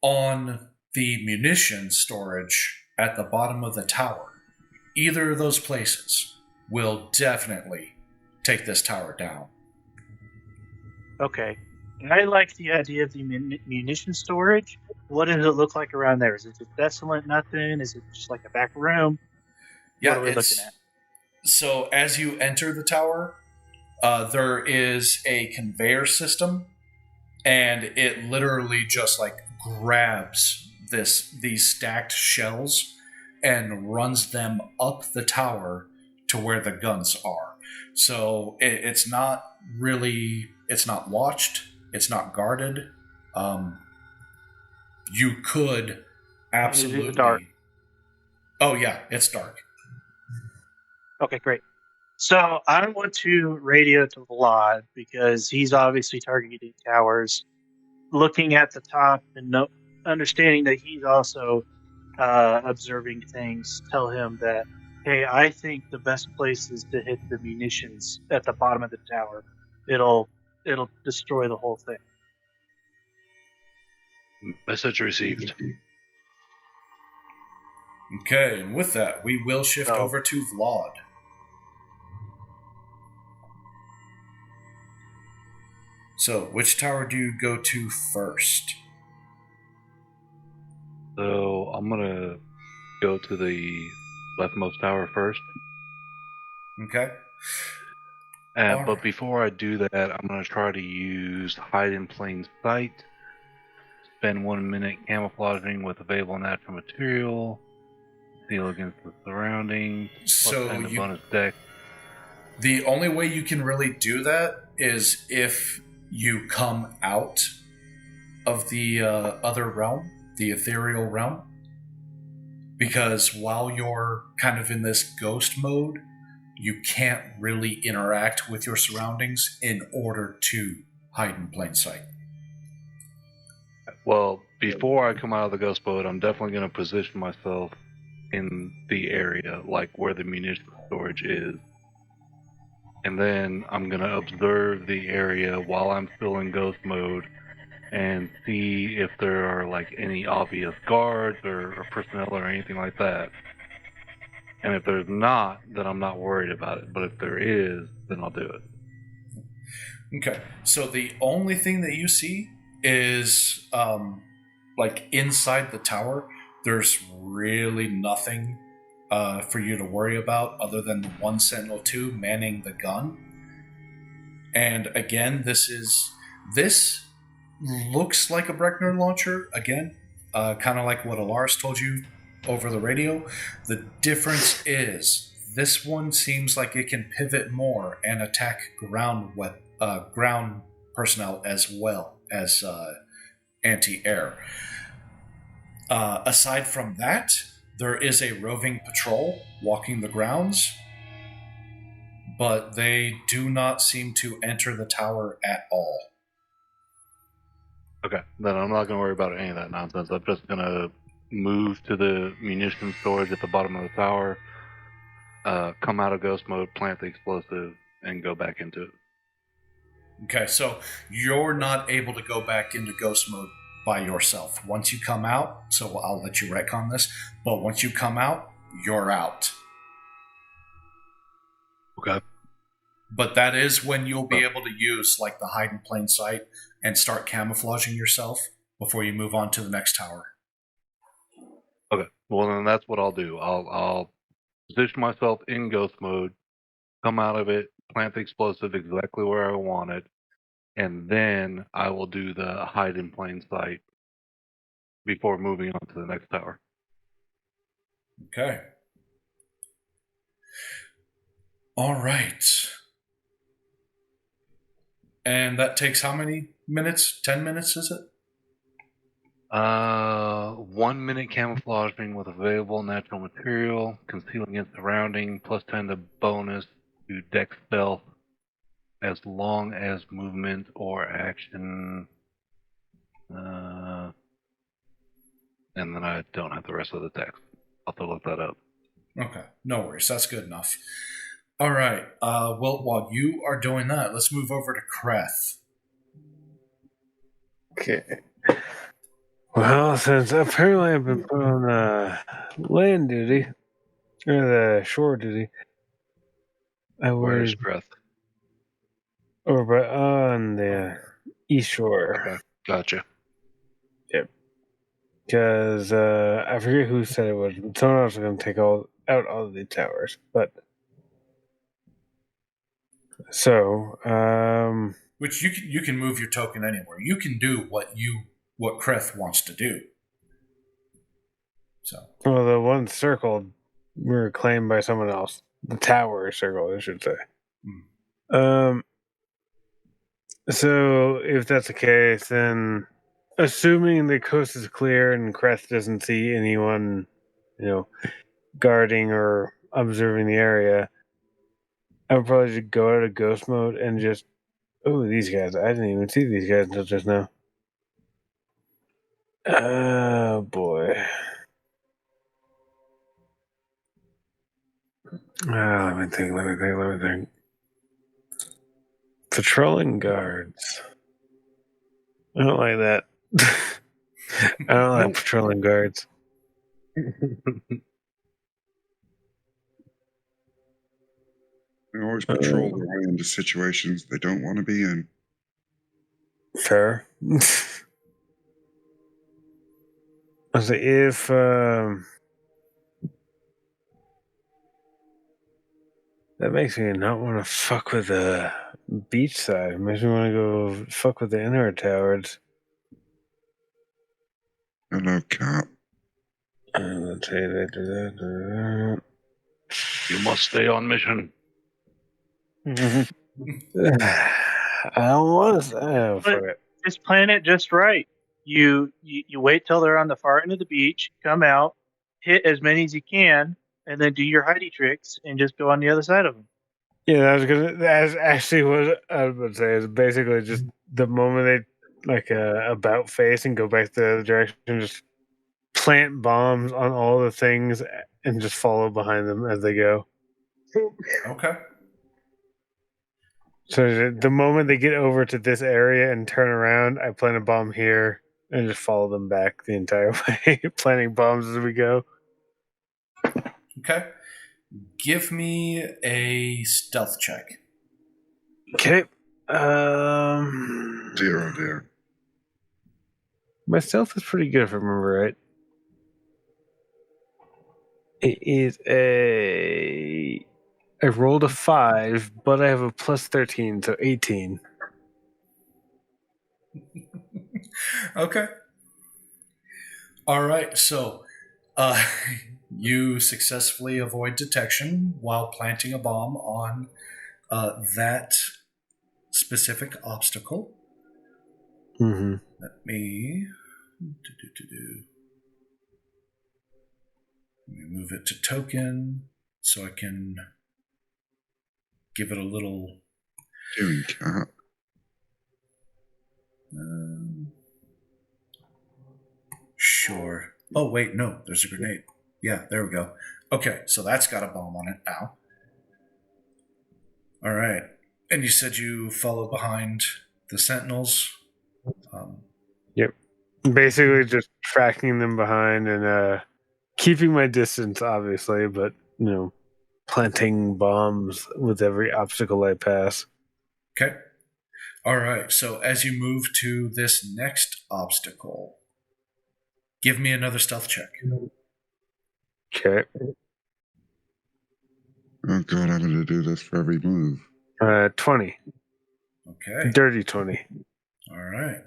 on the munition storage at the bottom of the tower. Either of those places will definitely take this tower down. Okay. I like the idea of the munition storage. What does it look like around there? Is it just desolate, nothing? Is it just like a back room? Yeah, what are we looking at? So as you enter the tower, there is a conveyor system and it literally just like grabs these stacked shells and runs them up the tower to where the guns are. So it's not watched, it's not guarded. You could absolutely. Is it dark? Oh yeah, it's dark. Okay, great. So I want to radio to Vlad because he's obviously targeting towers. Looking at the top and understanding that he's also observing things, tell him that, hey, I think the best place is to hit the munitions at the bottom of the tower. It'll destroy the whole thing. Message received. Okay, and with that, we will shift over to Vlad. So, which tower do you go to first? So I'm gonna go to the leftmost tower first. Okay. But before I do that, I'm gonna try to use hide in plain sight. Spend 1 minute camouflaging with available natural material. Seal against the surroundings. So the bonus deck. The only way you can really do that is if you come out of the other realm, the ethereal realm. Because while you're kind of in this ghost mode, you can't really interact with your surroundings in order to hide in plain sight. Well, before I come out of the ghost mode, I'm definitely going to position myself in the area, like where the munition storage is. And then I'm going to observe the area while I'm still in ghost mode and see if there are like any obvious guards or personnel or anything like that. And if there's not, then I'm not worried about it. But if there is, then I'll do it. Okay. So the only thing that you see is like inside the tower, there's really nothing for you to worry about other than the one Sentinel 2 manning the gun. And again, this looks like a Breckner launcher, again, kind of like what Alaris told you over the radio. The difference is this one seems like it can pivot more and attack ground personnel as well as anti-air. Aside from that, there is a roving patrol walking the grounds, but they do not seem to enter the tower at all. Okay, then I'm not going to worry about any of that nonsense. I'm just going to move to the munition storage at the bottom of the tower, come out of ghost mode, plant the explosive, and go back into it. Okay, so you're not able to go back into ghost mode by yourself. Once you come out, so I'll let you retcon this, but once you come out, you're out. Okay. But that is when you'll be able to use like the hide in plain sight and start camouflaging yourself before you move on to the next tower. Okay, well then that's what I'll do. I'll position myself in ghost mode, come out of it, plant the explosive exactly where I want it, and then I will do the hide in plain sight before moving on to the next tower. Okay. All right. And that takes how many minutes? 10 minutes, is it? 1 minute camouflaging with available natural material, conceal against surrounding, plus 10 to bonus to dex stealth, as long as movement or action. And then I don't have the rest of the text. I'll have to look that up. Okay, no worries. That's good enough. All right. Well, while you are doing that, let's move over to Kreth. Okay. Well, since apparently I've been put on land duty, or the shore duty, Where's Creth? Over on the east shore. Okay, gotcha. Yep. Because I forget who said it was, but someone else was going to take out all the towers. But so, Which you can move your token anywhere. You can do what Kreth wants to do. So. Well, the one circle were claimed by someone else. The tower circle, I should say. So if that's the case, then assuming the coast is clear and Kreth doesn't see anyone, guarding or observing the area, I would probably just go out of ghost mode and just, these guys. I didn't even see these guys until just now. Oh, boy. Let me think. Patrolling guards. I don't like that. I don't like patrolling guards. They always patrol their way into situations they don't want to be in. Fair. I say if that makes me not want to fuck with the beach side. It makes me want to go fuck with the inner towers. Hello, Cap. Let's say they do that. You must stay on mission. I don't want to. Fuck it. Just plan it just right. You wait till they're on the far end of the beach, come out, hit as many as you can, and then do your hidey tricks and just go on the other side of them. Yeah, that's actually what I would say. Is basically just the moment they about face and go back the other direction, just plant bombs on all the things and just follow behind them as they go. Okay. So the moment they get over to this area and turn around, I plant a bomb here and just follow them back the entire way, planting bombs as we go. Okay. Give me a stealth check. Okay. 0, dear. My stealth is pretty good if I remember right. It is I rolled a 5, but I have a plus 13, so 18. Okay. All right. So, you successfully avoid detection while planting a bomb on that specific obstacle. Mm-hmm. Let me move it to token so I can give it a little. Doing, Cap. Sure. Oh, wait, no, there's a grenade. Yeah, there we go. Okay, so that's got a bomb on it now. All right. And you said you follow behind the sentinels? Yep. Basically just tracking them behind and keeping my distance, obviously, but, planting bombs with every obstacle I pass. Okay. All right, so as you move to this next obstacle, give me another stealth check. Okay. Oh, God, I'm going to do this for every move. 20. Okay. Dirty 20. All right.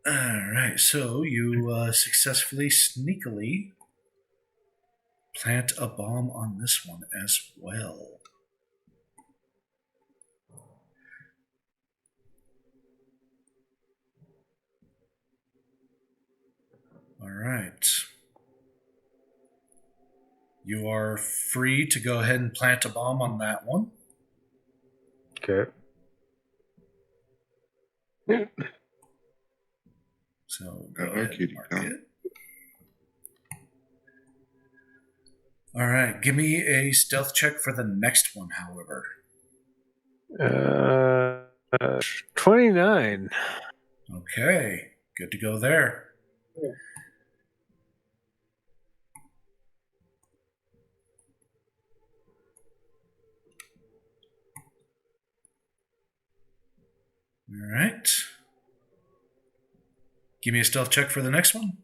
All right, so you successfully, sneakily plant a bomb on this one as well. All right. You are free to go ahead and plant a bomb on that one. Okay. So go ahead and mark it. All right. Give me a stealth check for the next one, however. 29. Okay. Good to go there. Yeah. All right. Give me a stealth check for the next one.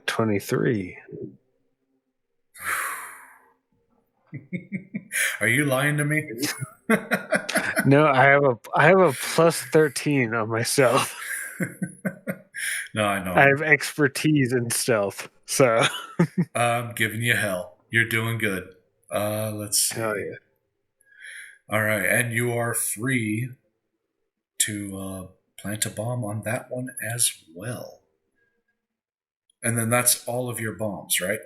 23. Are you lying to me? No, I have a plus 13 on myself. No, I know. I have expertise in stealth, so I'm giving you hell. You're doing good. Let's see. hell yeah. All right, and you are free to plant a bomb on that one as well. And then that's all of your bombs, right?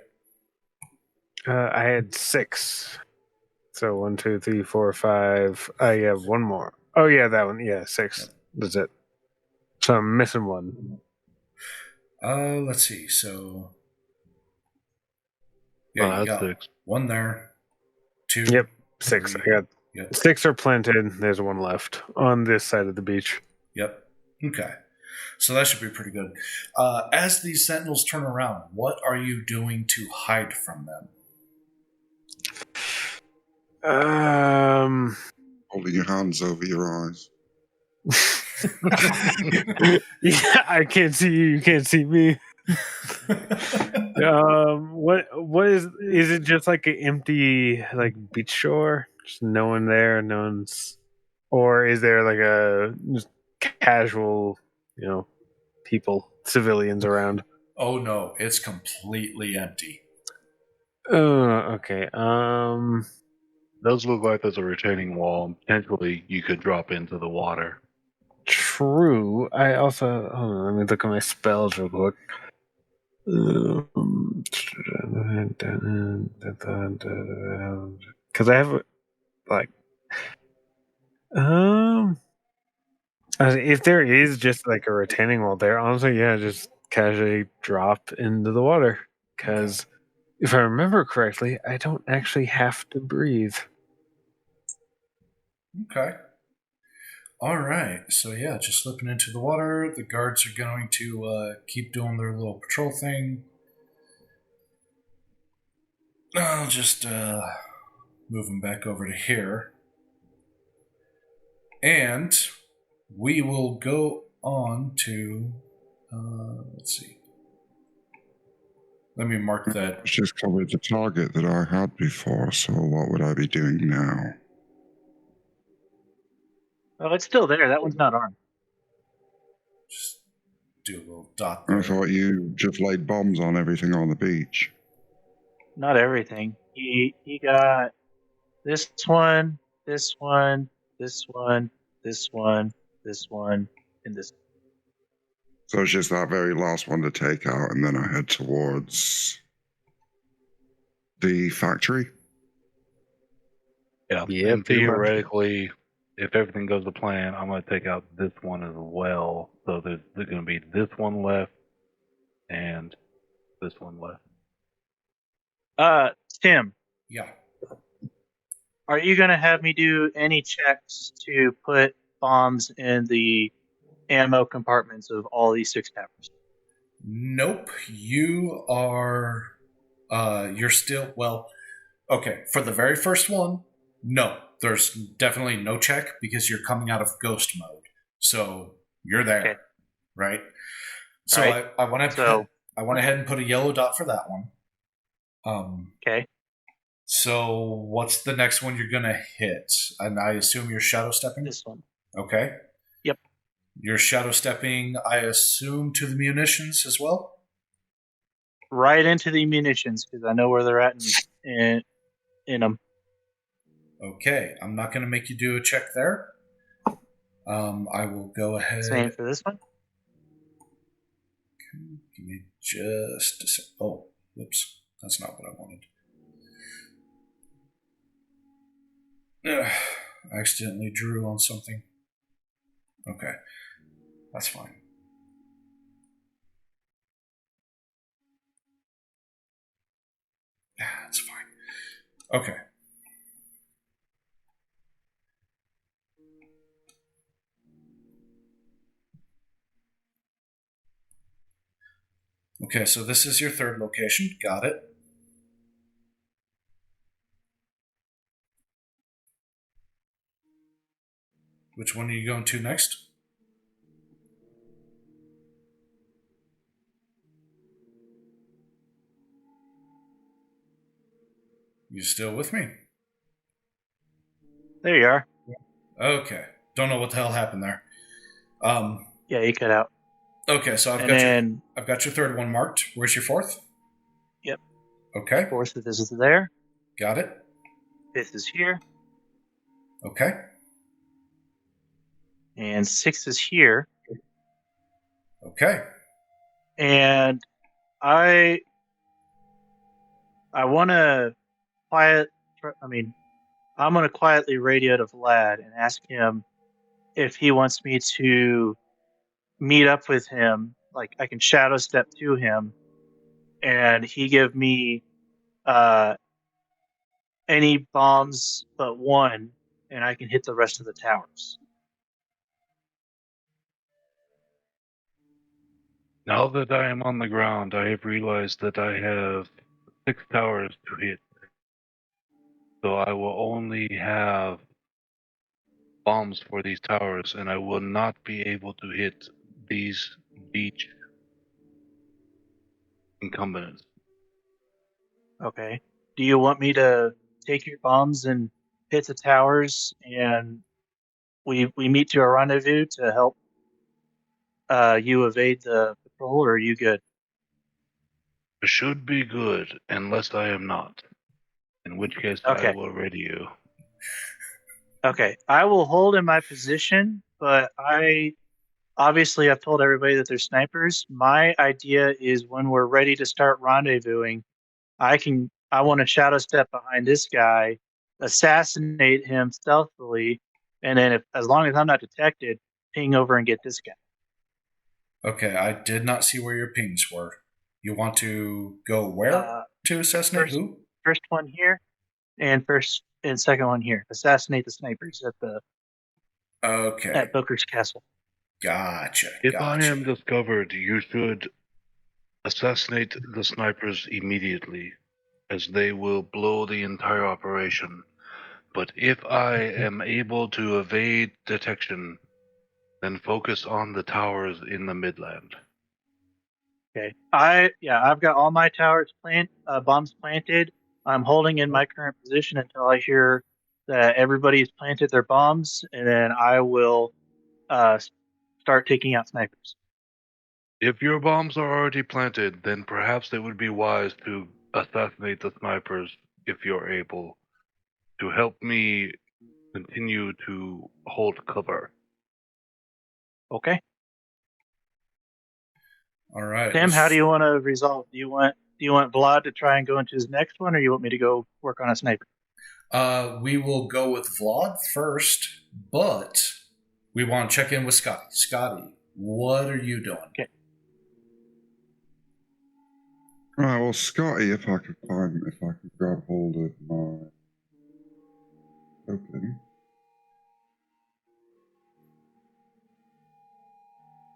I had 6. So 1, 2, 3, 4, 5. I have one more. Oh yeah, that one. Yeah, 6. That's it. So I'm missing one. Let's see. So, yeah, Oh, you that's got 6. one there, 2. Yep, 6. I got Yep. 6 are planted. There's one left on this side of the beach. Yep. Okay. So that should be pretty good. As these sentinels turn around, what are you doing to hide from them? Holding your hands over your eyes. Yeah, I can't see you. You can't see me. What is it? Just like an empty like beach shore? Just no one there. No one's. Or is there like a just casual, people, civilians around? Oh no, it's completely empty. Okay. Those look like there's a retaining wall. Potentially, you could drop into the water. True. I also hold on, let me look at my spells real quick. Because I have like if there is just like a retaining wall there, honestly, yeah, just casually drop into the water. Because if I remember correctly, I don't actually have to breathe. Okay. All right. So yeah, just slipping into the water. The guards are going to keep doing their little patrol thing. I'll just move them back over to here. And we will go on to, let's see. Let me mark that. It's just covered the target that I had before, so what would I be doing now? Oh, it's still there. That one's not armed. Just do a little dot I there. thought you just laid bombs on everything on the beach. Not everything. He got this one, this one, this one, this one, this one, and this. So it's just that very last one to take out, and then I head towards the factory. Yeah. Yep, And theoretically, if everything goes to plan, I'm going to take out this one as well. So there's going to be this one left and this one left. Tim, Yeah. are you going to have me do any checks to put bombs in the ammo compartments of all these 6 towers? Nope. You are. You're still. Well, okay. For the very first one, no. There's definitely no check because you're coming out of ghost mode. So you're there. Okay. Right? So Right. I went ahead and put a yellow dot for that one. Okay. So what's the next one you're gonna hit? And I assume you're shadow stepping? This one. Okay. Yep. You're shadow stepping, I assume, to the munitions as well? Right into the munitions because I know where they're at in them. Okay. I'm not gonna make you do a check there. I will go ahead. Same for this one. Give me just a sec. Oh, whoops. That's not what I wanted. Ugh, I accidentally drew on something. Okay. That's fine. That's fine. Okay. Okay, so this is your third location. Got it. Which one are you going to next? You still with me? There you are. Okay. Don't know what the hell happened there. Yeah, you cut out. Okay, so I've got your third one marked. Where's your fourth? Yep. Okay. Fourth is there. Got it. Fifth is here. Okay. And sixth is here. Okay. And I want to I'm going to quietly radio to Vlad and ask him if he wants me to meet up with him. Like, I can shadow step to him, and he give me any bombs but one, and I can hit the rest of the towers. Now that I am on the ground, I have realized that I have 6 towers to hit. So I will only have bombs for these towers, and I will not be able to hit these beach incumbents. Okay. Do you want me to take your bombs and hit the towers, and we meet to a rendezvous to help you evade the patrol, or are you good? I should be good, unless I am not. In which case, Okay. I will radio. Okay. I will hold in my position, but I've told everybody that they're snipers. My idea is when we're ready to start rendezvousing, I want to shadow step behind this guy, assassinate him stealthily, and then as long as I'm not detected, ping over and get this guy. Okay, I did not see where your pings were. You want to go where to assassinate who? First one here, and second one here. Assassinate the snipers at Booker's Castle. Gotcha. If I am discovered, you should assassinate the snipers immediately, as they will blow the entire operation. But if I am able to evade detection, then focus on the towers in the Midland. Okay. I've got all my towers bombs planted. I'm holding in my current position until I hear that everybody's planted their bombs, and then I will start taking out snipers. If your bombs are already planted, then perhaps it would be wise to assassinate the snipers if you're able, to help me continue to hold cover. Okay. All right. Tim, how do you want to resolve? Do you want Vlad to try and go into his next one, or you want me to go work on a sniper? We will go with Vlad first, but we want to check in with Scotty. Scotty, what are you doing? Okay. All right, well, Scotty, if I could grab hold of my token,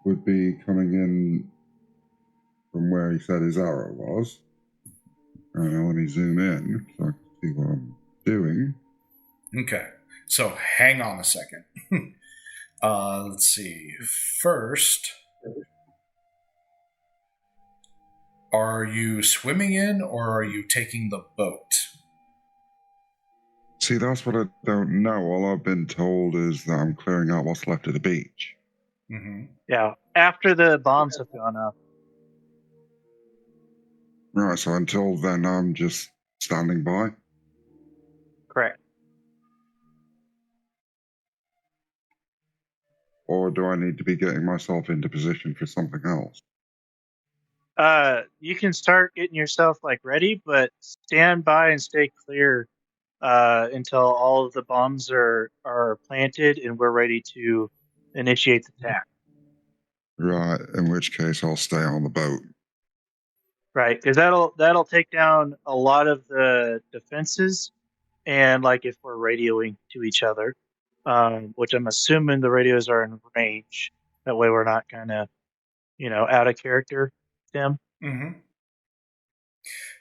would be coming in from where he said his arrow was. And let me zoom in so I can see what I'm doing. Okay, so hang on a second. Let's see. First, are you swimming in or are you taking the boat? See, that's what I don't know. All I've been told is that I'm clearing out what's left of the beach. Mm-hmm. Yeah, after the bombs have gone up. Right, so until then, I'm just standing by. Correct. Or do I need to be getting myself into position for something else? You can start getting yourself ready, but stand by and stay clear until all of the bombs are planted and we're ready to initiate the attack. Right, in which case I'll stay on the boat. Right, because that'll take down a lot of the defenses, and if we're radioing to each other, which I'm assuming the radios are in range. That way we're not kind of, out of character, Tim. Mm-hmm.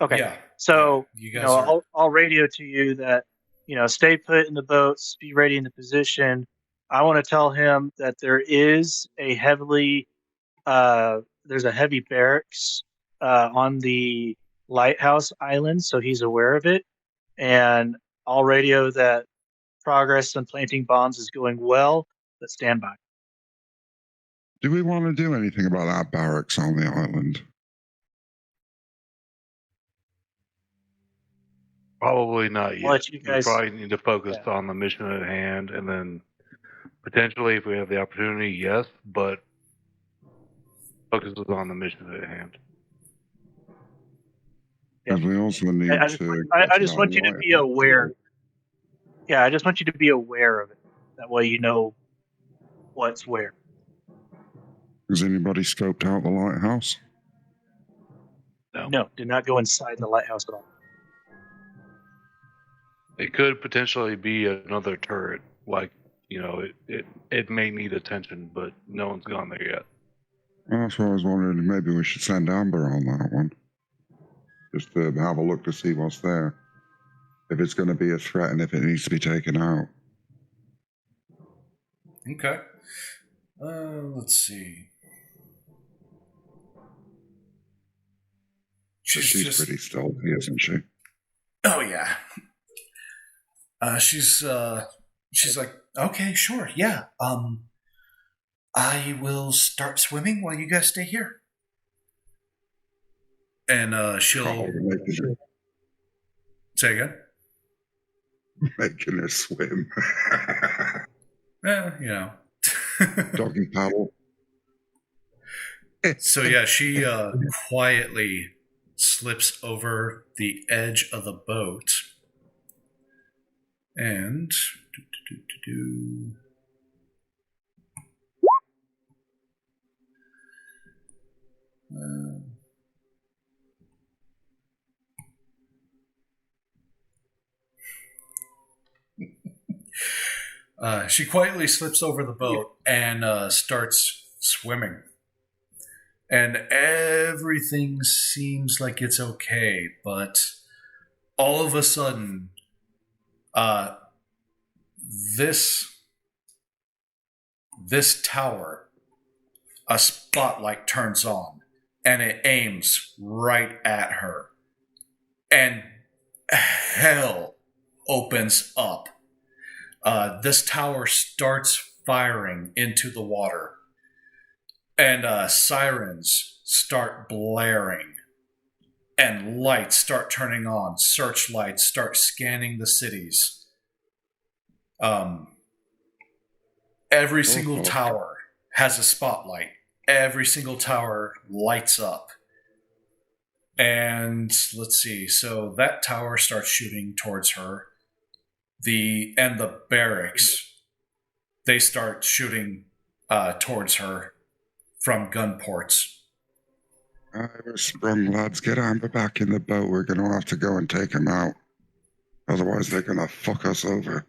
Okay. Yeah. So, you guys are... I'll radio to you that, stay put in the boats, be ready in the position. I want to tell him that there is a heavy barracks on the lighthouse island, so he's aware of it. and I'll radio that progress on planting bombs is going well, but stand by. Do we want to do anything about that barracks on the island? Probably not I'll yet. let you guys- We probably need to focus Yeah. on the mission at hand, and then potentially, if we have the opportunity, yes, but focus is on the mission at hand. Because we also need I just, to. I just want you to be aware. Yeah, I just want you to be aware of it. That way you know what's where. Has anybody scoped out the lighthouse? No, do not go inside the lighthouse at all. It could potentially be another turret. Like, it may need attention, but no one's gone there yet. Well, that's what I was wondering. Maybe we should send Amber on that one. Just to have a look to see what's there. If it's going to be a threat and if it needs to be taken out. Okay. Let's see. She's just pretty stealthy, isn't she? Oh yeah. She's like, okay, sure, yeah. I will start swimming while you guys stay here. And she'll say again. Making her swim. Yeah. Doggy paddle. So yeah, she quietly slips over the edge of the boat and she quietly slips over the boat and starts swimming. And everything seems like it's okay, but all of a sudden, this tower, a spotlight turns on, and it aims right at her. And hell opens up. This tower starts firing into the water. And sirens start blaring. And lights start turning on. Searchlights start scanning the cities. Every single tower has a spotlight. Every single tower lights up. And let's see. So that tower starts shooting towards her. The barracks, they start shooting towards her from gun ports. We're sprung, lads. Get Amber back in the boat. We're going to have to go and take him out. Otherwise, they're going to fuck us over.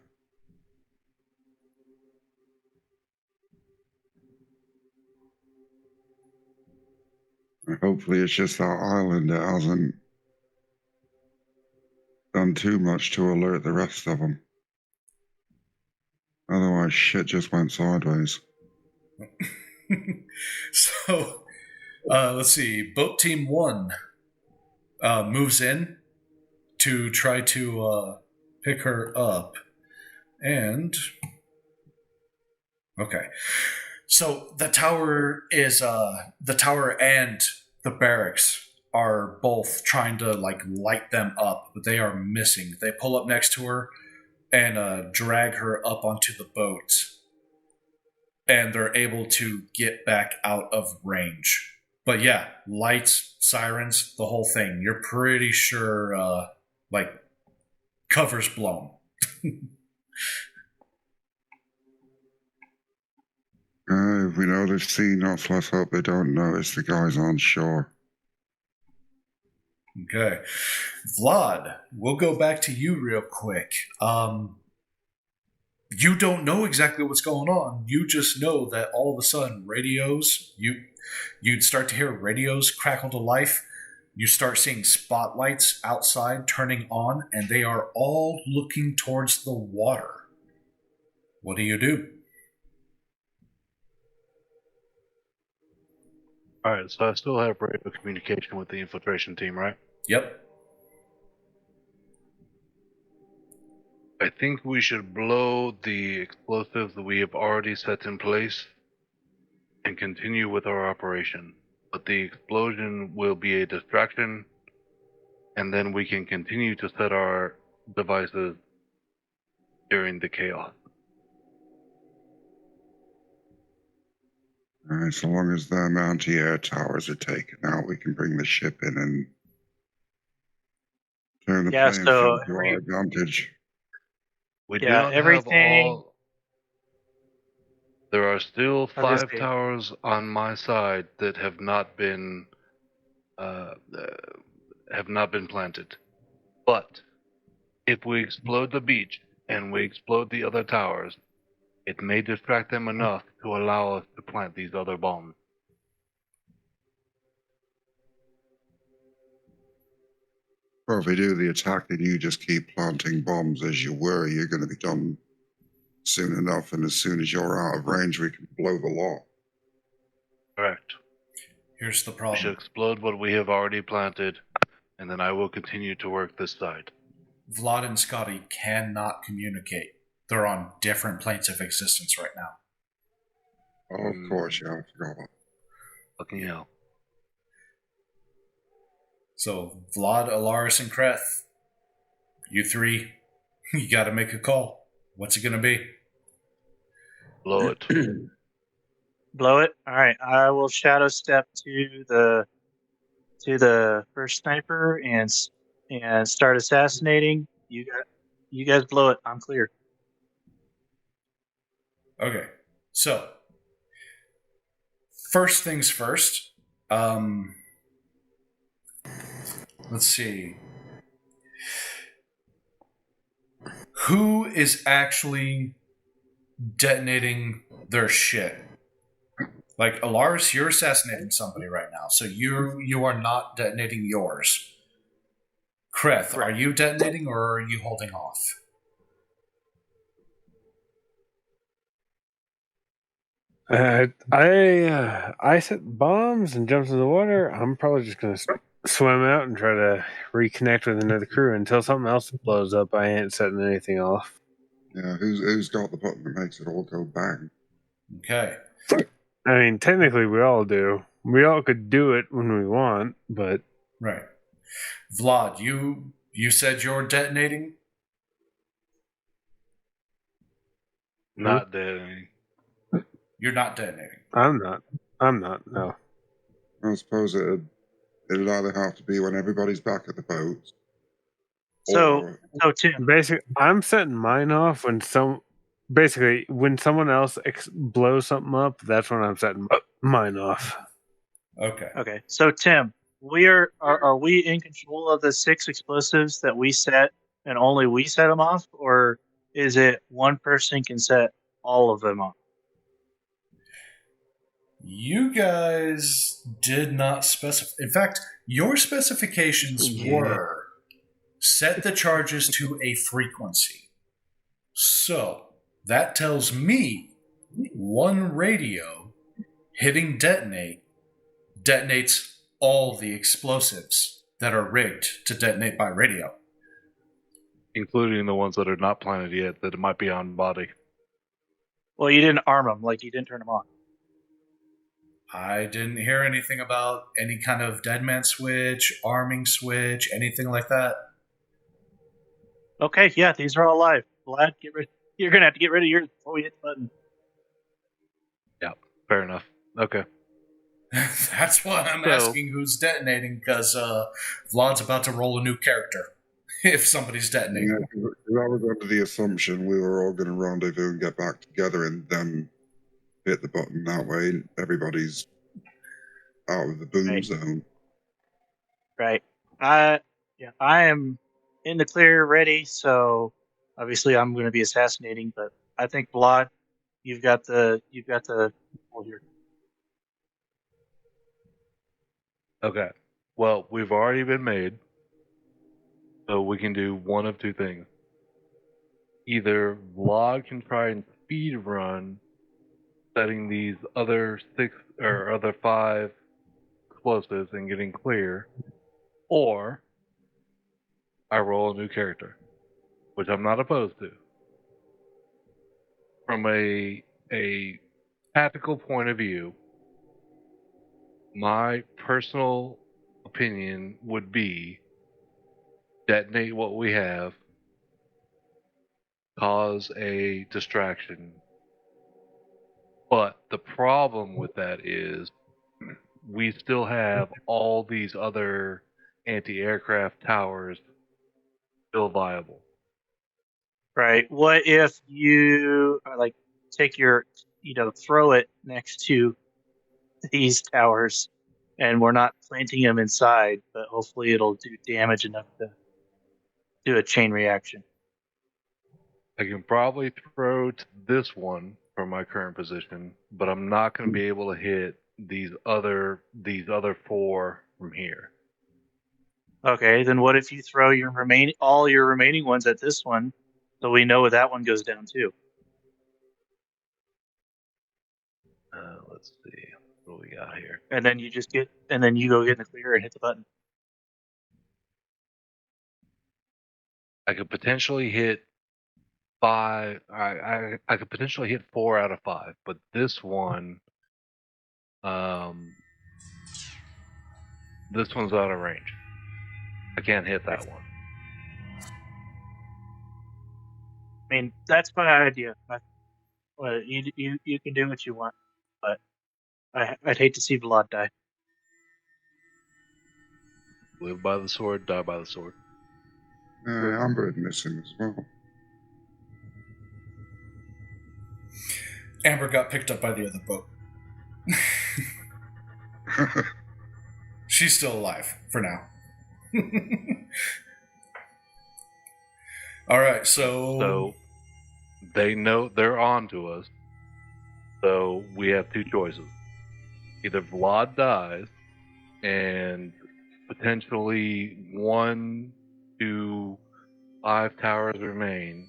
And hopefully, it's just that island that hasn't done too much to alert the rest of them. Otherwise, shit just went sideways. So, let's see. Boat Team 1 moves in to try to pick her up. And... okay. So, the tower and the barracks are both trying to, light them up, but they are missing. They pull up next to her and drag her up onto the boat. And they're able to get back out of range. But yeah, lights, sirens, the whole thing. You're pretty sure, cover's blown. If we know they've seen us, let's hope they don't notice the guys on shore. Okay. Vlad, we'll go back to you real quick. You don't know exactly what's going on. You just know that all of a sudden radios, you'd start to hear radios crackle to life. You start seeing spotlights outside turning on, and they are all looking towards the water. What do you do? All right, so I still have radio communication with the infiltration team, right? Yep. I think we should blow the explosives that we have already set in place and continue with our operation. But the explosion will be a distraction, and then we can continue to set our devices during the chaos. So long as the anti-air towers are taken out, we can bring the ship in and turn the Yeah, playing so field to our advantage. We do Yeah, not everything- have all. There are still I was 5 gonna say- towers on my side that have not been planted. But if we explode the beach and we explode the other towers, it may distract them enough to allow us to plant these other bombs. Or if we do the attack, then you just keep planting bombs as you were. You're going to be done soon enough, and as soon as you're out of range, we can blow the lot. Correct. Here's the We should problem. explode what we have already planted, and then I will continue to work this side. Vlad and Scotty cannot communicate. They're on different planes of existence right now. Oh, of course, yeah, I forgot about Fucking hell. So, Vlad, Alaris, and Kreth, you three, you gotta make a call. What's it gonna be? Blow it. Blow it. All right, I will shadow step to the first sniper and start assassinating. You guys blow it. I'm clear. Okay, so first things first. Let's see. Who is actually detonating their shit? Like Alaris, you're assassinating somebody right now, so you are not detonating yours. Kreth, are you detonating or are you holding off? I set bombs and jumps in the water. I'm probably just gonna swim out and try to reconnect with another crew until something else blows up. I ain't setting anything off. Yeah, who's got the button that makes it all go bang? Okay. I mean, technically, we all do. We all could do it when we want, but Right. Vlad, you said you're detonating? Not dead. You're not detonating. I'm not. No. I suppose it'd either have to be when everybody's back at the boat. So Tim, Basically, I'm setting mine off when when someone else blows something up. That's when I'm setting mine off. Okay. okay. So Tim, are we in control of the 6 explosives that we set, and only we set them off, or is it one person can set all of them off? You guys did not specify. In fact, your specifications were set the charges to a frequency. So that tells me one radio hitting detonate detonates all the explosives that are rigged to detonate by radio. Including the ones that are not planted yet that might be on body. Well, you didn't arm them, like you didn't turn them on. I didn't hear anything about any kind of dead man switch, arming switch, anything like that. Okay, yeah, these are all live. Vlad, get rid. You're gonna have to get rid of yours before we hit the button. Yeah, fair enough. Okay. That's why I'm So- asking who's detonating, because Vlad's about to roll a new character if somebody's detonating. Yeah, I was under the assumption we were all going to rendezvous and get back together and then hit the button that way. Everybody's out of the boom Right. zone. Right. I am in the clear, ready. So obviously, I'm going to be assassinating. But I think Vlad, you've got the control here. Okay. Well, we've already been made. So we can do one of two things. Either Vlad can try and speed run setting these other 6 or other 5 explosives and getting clear, or I roll a new character, which I'm not opposed to, from a tactical point of view, my personal opinion would be detonate what we have, cause a distraction. But the problem with that is we still have all these other anti-aircraft towers still viable. Right. What if you like take your, throw it next to these towers, and we're not planting them inside, but hopefully it'll do damage enough to do a chain reaction. I can probably throw to this one from my current position, but I'm not going to be able to hit these other 4 from here. Okay, then what if you throw all your remaining ones at this one, so we know that one goes down too? Let's see what we got here. And then you go get in the clear and hit the button. I could potentially hit 5. I could potentially hit 4 out of 5, but this one, this one's out of range. I can't hit that one. I mean, that's my idea. You can do what you want, but I'd hate to see Vlad die. Live by the sword, die by the sword. Amber is missing as well. Amber got picked up by the other boat. She's still alive for now. All right, So they know they're on to us. So we have 2 choices. Either Vlad dies and potentially 1 to 5 towers remain,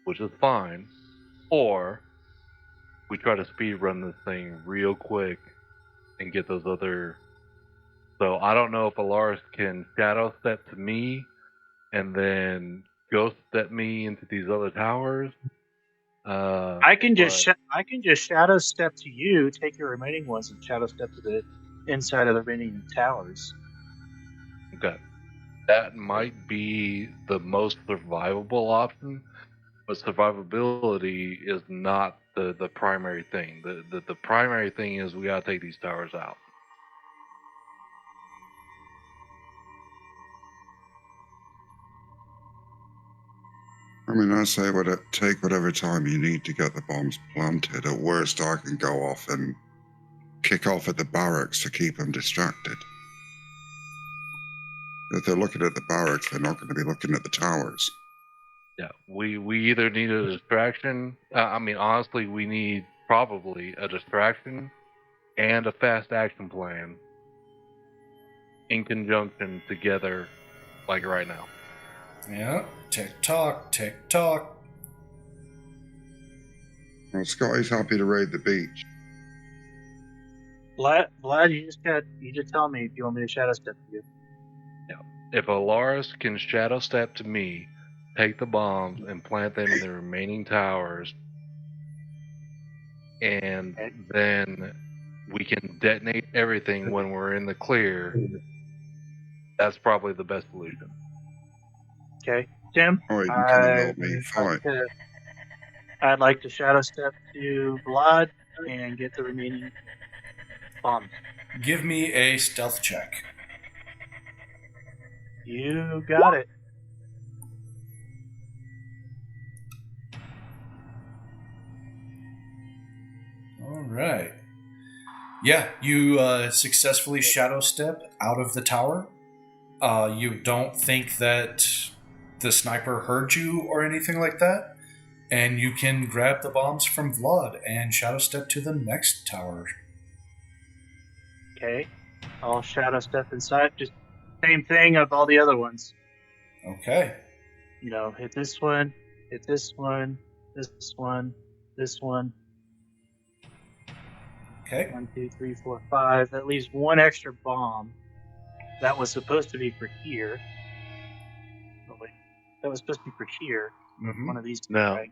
which is fine, or we try to speed run this thing real quick and get those other. So I don't know if Alaris can shadow step to me and then ghost step me into these other towers. I can just shadow step to you, take your remaining ones, and shadow step to the inside of the remaining towers. Okay. That might be the most survivable option, but survivability is not the primary thing. The primary thing is we gotta take these towers out. I mean, I say take whatever time you need to get the bombs planted. At worst, I can go off and kick off at the barracks to keep them distracted. If they're looking at the barracks, they're not going to be looking at the towers. Yeah, we either need a distraction. Honestly, we need probably a distraction and a fast action plan in conjunction together, like right now. yeah, tick tock, tick tock. Well, Scotty's happy to raid the beach. Vlad, you just tell me if you want me to shadow step to you. If Alaris can shadow step to me, take the bombs and plant them in the remaining towers, and then we can detonate everything when we're in the clear, that's probably the best solution. Okay, Tim. Or you can come and help me fight. I'd like to shadow step to Vlad and get the remaining bombs. Give me a stealth check. You got it. All right. Yeah, you successfully shadow step out of the tower. You don't think that the sniper heard you or anything like that, and you can grab the bombs from Vlad and shadow step to the next tower. Okay, I'll shadow step inside. Just same thing of all the other ones. Okay. Hit this one, this one, this one, this one. Okay. 1, 2, 3, 4, 5. That leaves one extra bomb. That was supposed to be for here. Oh, wait. That was supposed to be for here. Mhm. One of these two, No. right?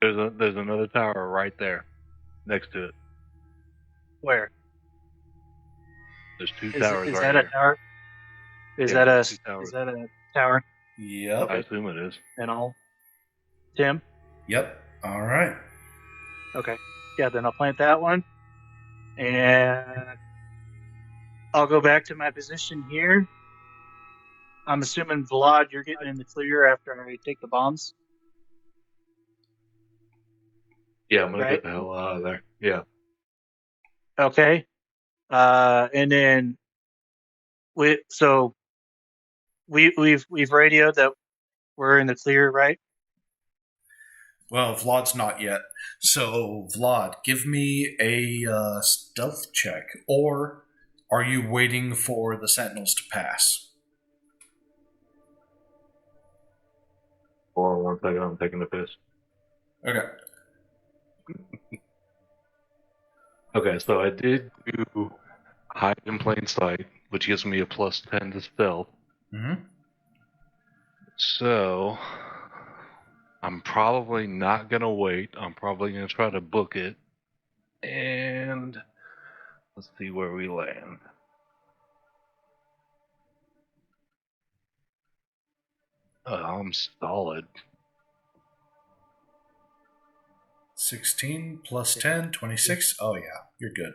There's another tower right there, next to it. Where? There's two Is, towers is right that here. a tower? Is Yeah, that a there's two towers. is that a tower Yep. I assume it is. and all? Tim? Yep. All right. Okay. Yeah, then I'll plant that one. And I'll go back to my position here. I'm assuming, Vlad, you're getting in the clear after I take the bombs. Yeah, I'm gonna Right. get the hell out of there. Yeah. Okay. And then we've radioed that we're in the clear, right? Well, Vlad's not yet. So, Vlad, give me a stealth check. Or are you waiting for the sentinels to pass? Hold on 1 second. I'm taking a piss. Okay. Okay, so I did do hide in plain sight, which gives me a +10 to stealth. Mm-hmm. So I'm probably not gonna wait. I'm probably gonna try to book it. And let's see where we land. I'm solid. 16 plus 10, 26. Oh, yeah, you're good.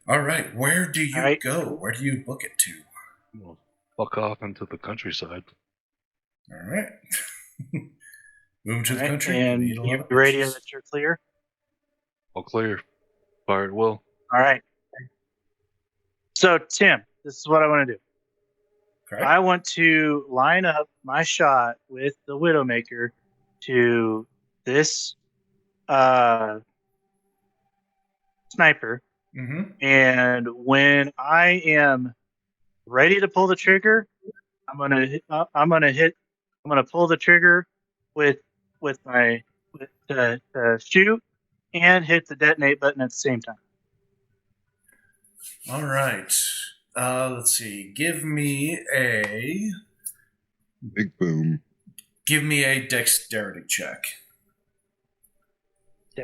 All right, where do you All right. go? Where do you book it to? Well, fuck off into the countryside. All right. Move to All the right, country. and Meet a lot you of radio bitches. that you're clear. All clear. Fire at will. All right. So, Tim, this is what I want to do. Okay. I want to line up my shot with the Widowmaker to this sniper, Mm-hmm. and when I am ready to pull the trigger, I'm gonna pull the trigger with to shoot and hit the detonate button at the same time. All right. Let's see. Give me a Big dexterity check.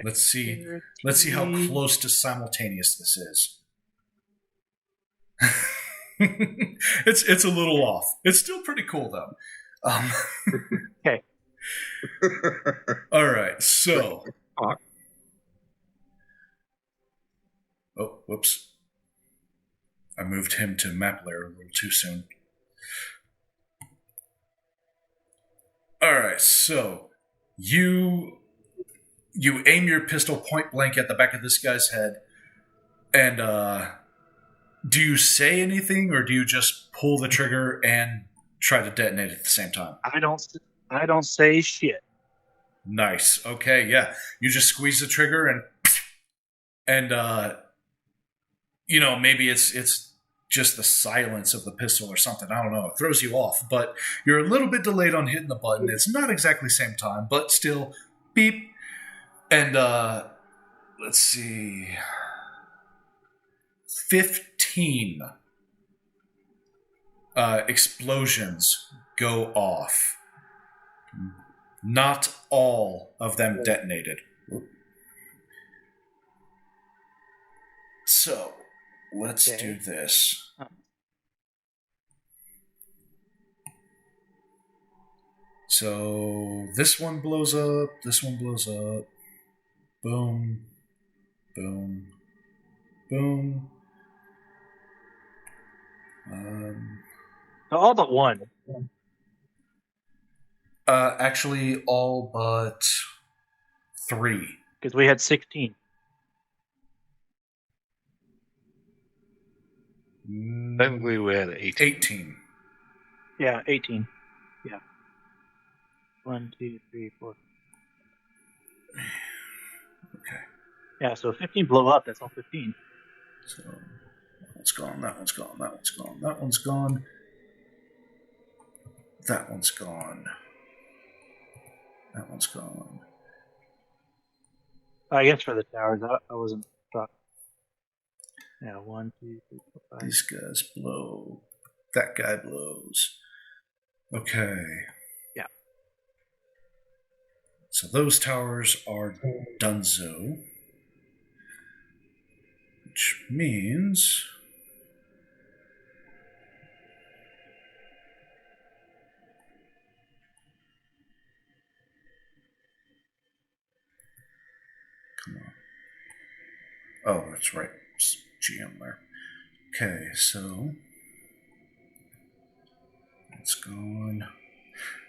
Let's see. Let's see how close to simultaneous this is. It's a little off. It's still pretty cool though. Okay. All right. So. Oh, whoops. I moved him to map layer a little too soon. All right. So you aim your pistol point blank at the back of this guy's head, and do you say anything, or do you just pull the trigger and try to detonate at the same time? I don't say shit. Nice. Okay, yeah. You just squeeze the trigger and maybe it's just the silence of the pistol or something. I don't know. It throws you off, but you're a little bit delayed on hitting the button. It's not exactly same time, but still, beep. And let's see, 15 explosions go off. Not all of them detonated. So, let's do this. So, this one blows up, this one blows up. Boom, boom, boom. So all but one. Actually, all but 3. Because we had 16. Technically, we had 18. 18. Yeah, 18. Yeah. 1, 2, 3, 4. Okay. Yeah, so 15 blow up. That's all 15. So, that one's gone, that one's gone, that one's gone, that one's gone. That one's gone. That one's gone. I guess for the towers, I wasn't shocked. Yeah, 1, 2, 3, 4, 5. These guys blow. That guy blows. Okay. Yeah. So those towers are Dunzo, which means come on. Oh, that's right. It's GM there. Okay, so it's gone.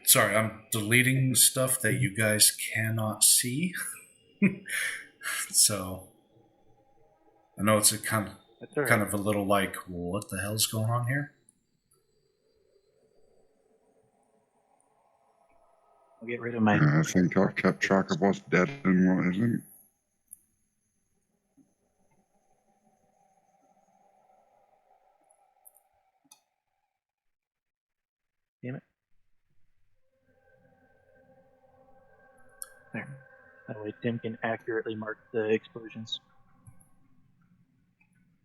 Sorry, I'm deleting stuff that you guys cannot see. So I know it's a kind of a little like, what the hell's going on here? I'll get rid of my. I think I've kept track of what's dead and what isn't. Damn it. There. That way Tim can accurately mark the explosions.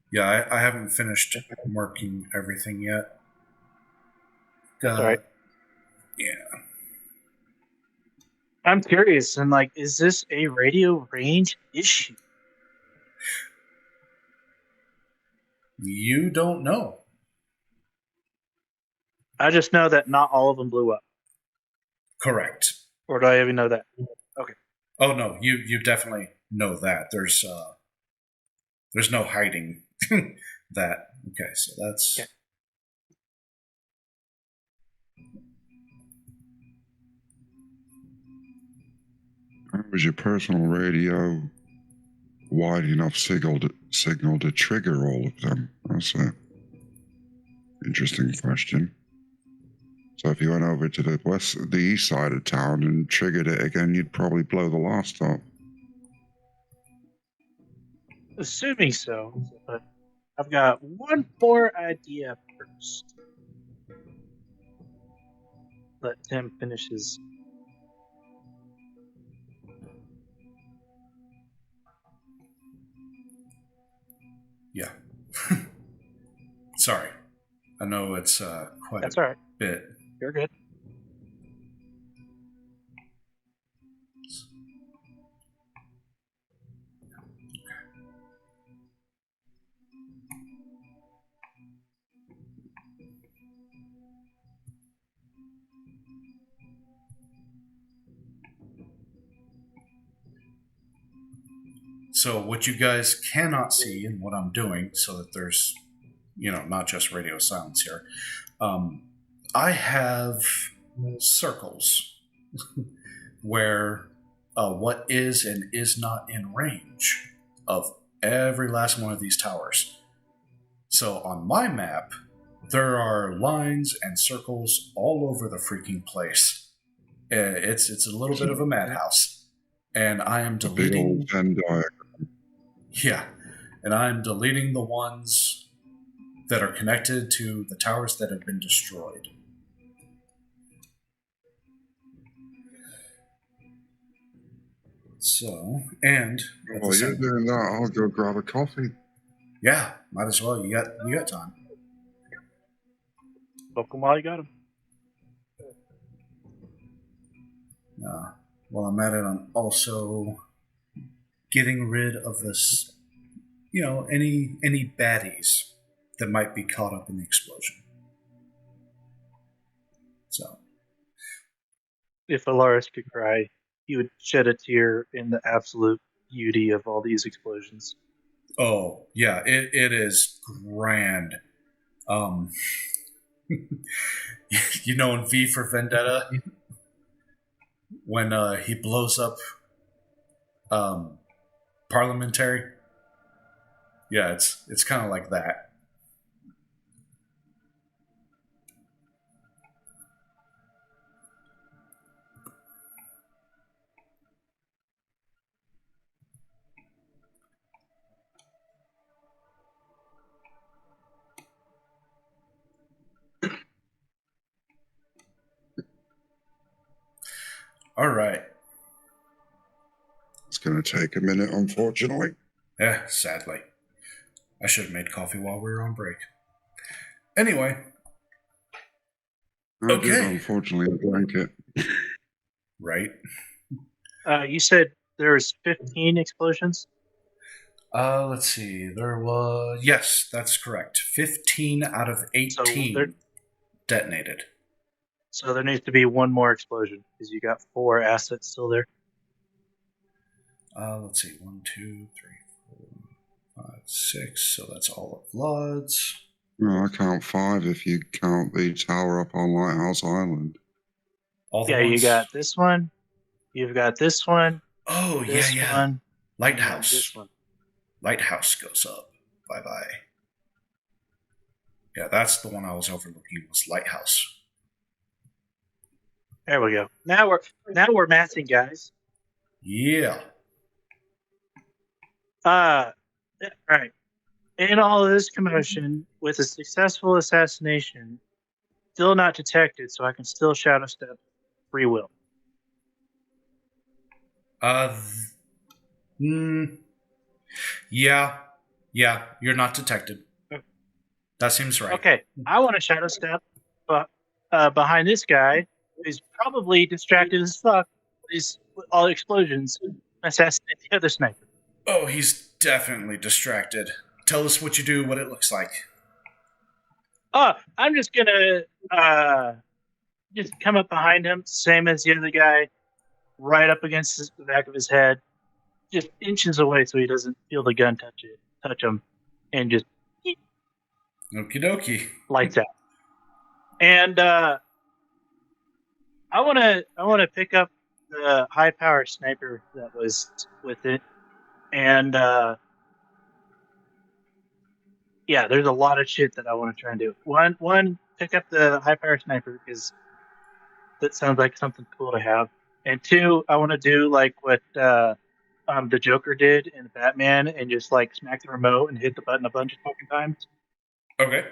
Yeah, I haven't finished marking everything yet. Sorry. Yeah. I'm curious, and like, is this a radio range issue? You don't know. I just know that not all of them blew up. Correct. Or do I even know that? Okay. Oh no, you definitely know that. There's no hiding that. Okay, so that's okay. Was your personal radio wide enough signal to trigger all of them? That's an interesting question. So if you went over to the east side of town and triggered it again, you'd probably blow the last up. Assuming so, but I've got one more idea first. Let Tim finish his. yeah. Sorry, I know it's quite That's a all right. bit. You're good. So what you guys cannot see and what I'm doing, so that there's, not just radio silence here. I have circles where what is and is not in range of every last one of these towers. So on my map, there are lines and circles all over the freaking place. It's a little bit of a madhouse, and I am deleting. Big old Venn diagram. Yeah, and I'm deleting the ones that are connected to the towers that have been destroyed. So, and While you're doing that, I'll go grab a coffee. Yeah, might as well. You got time. Book them while you got them. While I'm at it, I'm also getting rid of this, any baddies that might be caught up in the explosion. So, If Alaris could cry, he would shed a tear in the absolute beauty of all these explosions. oh yeah, it is grand. In V for Vendetta, when he blows up Parliamentary. Yeah, it's kind of like that. All right. It's going to take a minute, unfortunately. Yeah, sadly. I should have made coffee while we were on break. Anyway. I did, unfortunately, I drank it. Right. You said there was 15 explosions. Let's see. There was yes, that's correct. 15 out of 18 detonated. So there needs to be one more explosion because you got 4 assets still there. Let's see. 1, 2, 3, 4, 5, 6. So that's all of Bloods. No, I count 5 if you count the tower up on Lighthouse Island. All the Yeah, ones? you got this one. You've got this one. Oh, This yeah. one. and Lighthouse. This one. Lighthouse goes up. Bye-bye. Yeah, that's the one I was overlooking, was Lighthouse. There we go. Now we're mathing, guys. Yeah. All right. In all of this commotion, with a successful assassination, still not detected, so I can still shadow step free will. Yeah, you're not detected. That seems right. Okay, I want to shadow step behind this guy who's probably distracted as fuck with all the explosions and assassinate the other sniper. Oh, he's definitely distracted. Tell us what you do, what it looks like. Oh, I'm just gonna just come up behind him, same as the other guy, right up against the back of his head, just inches away so he doesn't feel the gun touch him, and just Okie dokie. lights out. And I wanna pick up the high power sniper that was with it, and yeah, there's a lot of shit that I want to try and do. One, pick up the high power sniper because that sounds like something cool to have. And 2, I want to do like what the Joker did in Batman and just like smack the remote and hit the button a bunch of fucking times. Okay.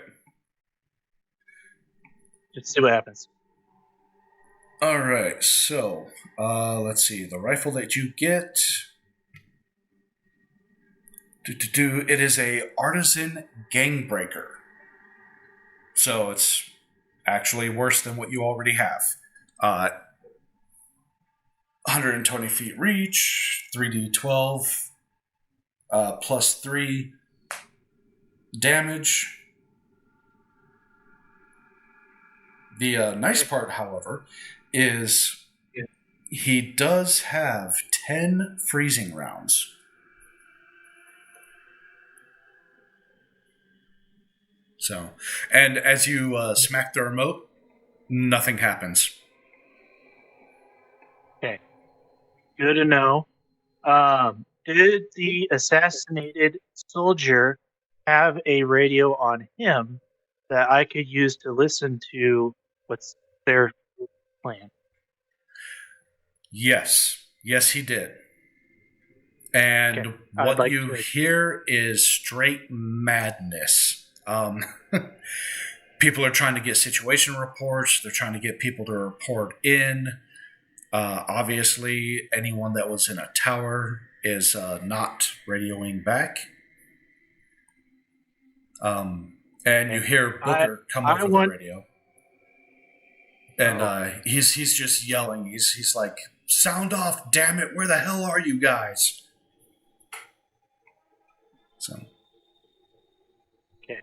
Just see what happens. All right, so let's see. The rifle that you get... It is a artisan gangbreaker. So it's actually worse than what you already have. 120 feet reach, 3d12, plus 3 damage. The nice part, however, is he does have 10 freezing rounds. So, and as you smack the remote, nothing happens. Okay, good to know. Did the assassinated soldier have a radio on him that I could use to listen to what's their plan? Yes, he did. And Okay, I'd what like you to- hear is straight madness. People are trying to get situation reports. They're trying to get people to report in. Obviously, anyone that was in a tower is not radioing back. And you hear Booker come over the radio. And he's just yelling. He's like, "Sound off, damn it. Where the hell are you guys?" So. Okay.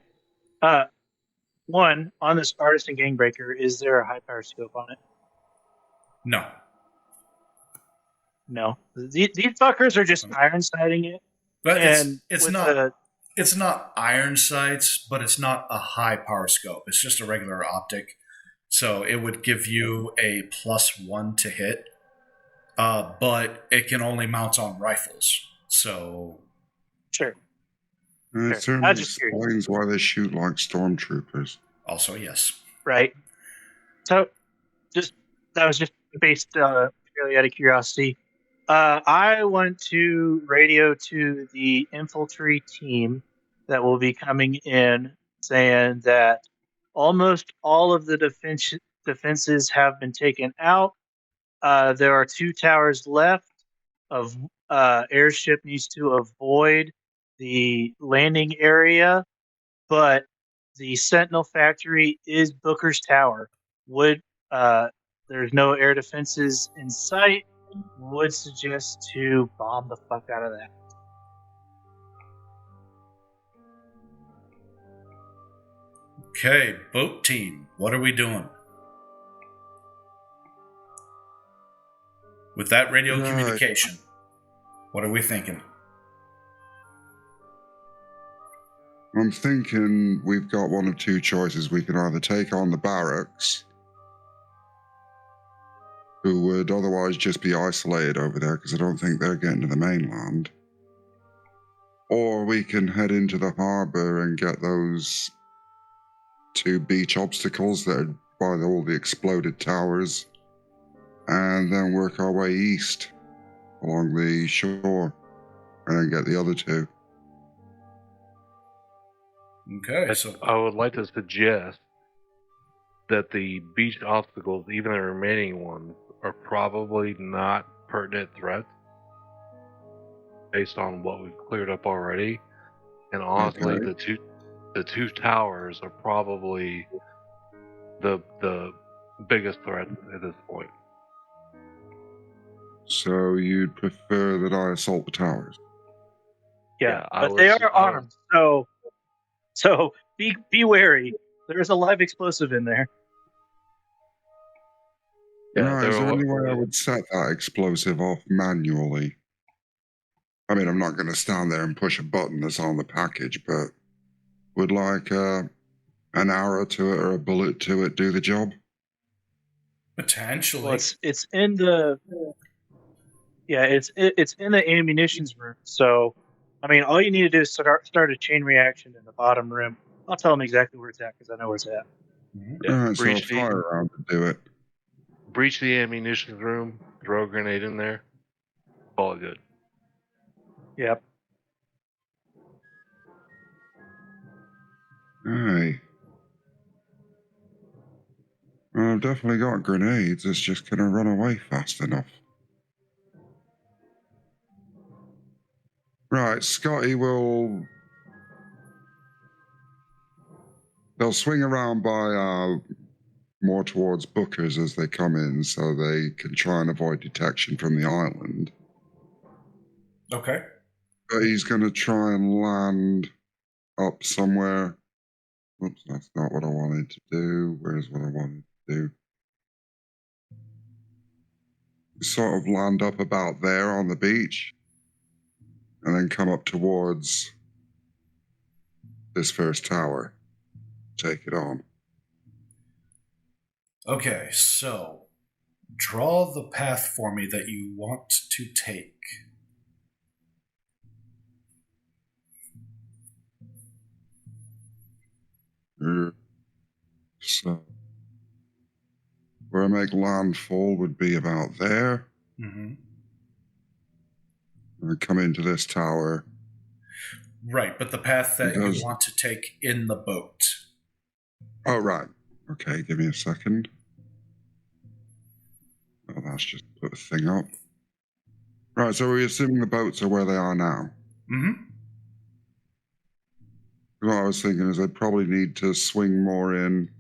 One, on this artisan gangbreaker, is there a high power scope on it? No. No. These fuckers are just iron sighting it. But and it's not it's not iron sights, but it's not a high power scope. It's just a regular optic. So it would give you a +1 to hit. But it can only mount on rifles. So Sure. And it certainly explains why they shoot like stormtroopers. Also, yes. Right. So that was just based purely out of curiosity. I want to radio to the infantry team that will be coming in, saying that almost all of the defenses have been taken out. There are 2 towers left. Airship needs to avoid the landing area, but the Sentinel factory is Booker's tower. There's no air defenses in sight. would suggest to bomb the fuck out of that. Okay, boat team, what are we doing? With that radio Right. communication, what are we thinking? I'm thinking we've got one of two choices. We can either take on the barracks, who would otherwise just be isolated over there because I don't think they're getting to the mainland. Or we can head into the harbor and get those two beach obstacles that are by all the exploded towers, and then work our way east along the shore and then get the other two. Okay, so I would like to suggest that the beach obstacles, even the remaining ones, are probably not pertinent threats based on what we've cleared up already. And honestly, Okay. the two towers are probably the biggest threat at this point. So you'd prefer that I assault the towers? Yeah, I but would they s- are I would- armed, so be wary. There's a live explosive in there. Yeah, Right, is there there any are- way I would set that explosive off manually? I mean, I'm not going to stand there and push a button that's on the package, but would like an arrow to it or a bullet to it do the job? potentially. Well, it's in the it's in the ammunitions room. So, I mean, all you need to do is start a chain reaction in the bottom room. I'll tell them exactly where it's at because I know where it's at. Mhm. yeah, Alright, so a breach the fire round to do it. breach the ammunition room, throw a grenade in there, all good. Yep. Aye. Well, I've definitely got grenades. It's just going to run away fast enough. Right, Scotty will... They'll swing around by more towards Booker's as they come in so they can try and avoid detection from the island. Okay. But he's going to try and land up somewhere. Oops, that's not what I wanted to do. Where's what I wanted to do? Sort of land up about there on the beach and then come up towards this first tower. Take it on. Okay, so draw the path for me that you want to take. So, where I make landfall would be about there. Mm-hmm. And come into this tower. Right, but the path that Because- you want to take in the boat. Oh, right. Okay, give me a second. Oh, that's just put the thing up. Right, so we're assuming the boats are where they are now. Mm-hmm. What I was thinking is I'd probably need to swing more in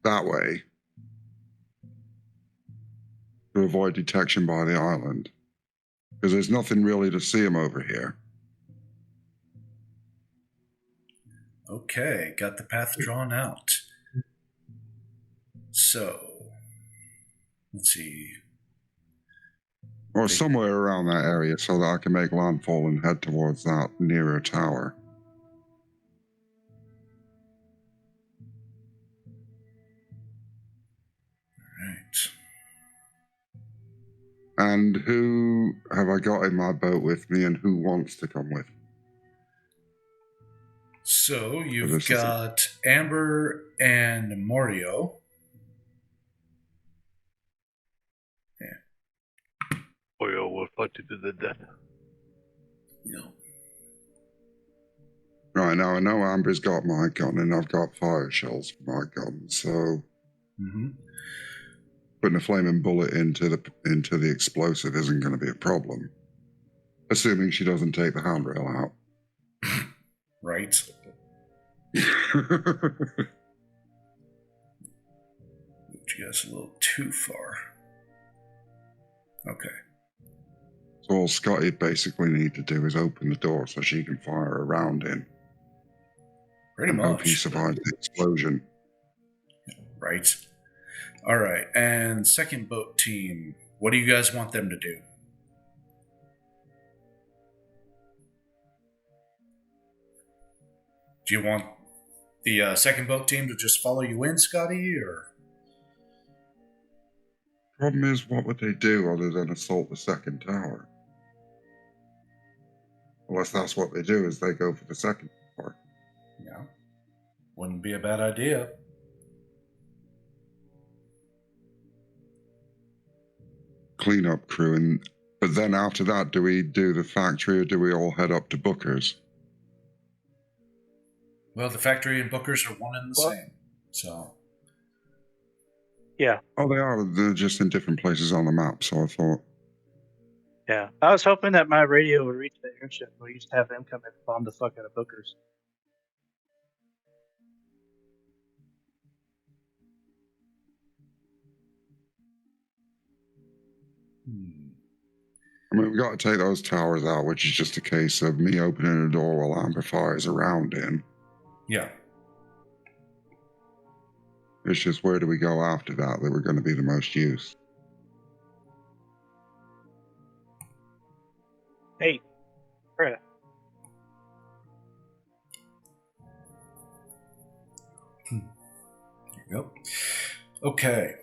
that way to avoid detection by the island. Because there's nothing really to see them over here. Okay, got the path drawn out. So, let's see. Or somewhere around that area so that I can make landfall and head towards that nearer tower. Right. And who have I got in my boat with me and who wants to come with? So, This you've is got Amber and Morio. Oil will fight you to the death. No. Right, now I know Amber's got my gun and I've got fire shells for my gun, so Mm-hmm. putting a flaming bullet into the explosive isn't going to be a problem. Assuming she doesn't take the handrail out. Right. you guys a little too far. Okay. So all Scotty basically need to do is open the door so she can fire a round in. Pretty and hope he much. survives the explosion. Right. All right. And second boat team, what do you guys want them to do? Do you want the second boat team to just follow you in, Scotty, or? Problem is, what would they do other than assault the second tower? Unless that's what they do, is they go for the second tower. Yeah. Wouldn't be a bad idea. Cleanup crew, but then after that, do we do the factory or do we all head up to Booker's? Well, the factory and Booker's are one and the same, so. Yeah. Oh, they are. They're just in different places on the map, so I thought. Yeah. I was hoping that my radio would reach the airship. We used to have them come and bomb the fuck out of Booker's. I mean, we've got to take those towers out, which is just a case of me opening a door while amplifiers are around in. Yeah. It's just where do we go after that we're going to be the most use. Hey, Fred. There you go. Okay.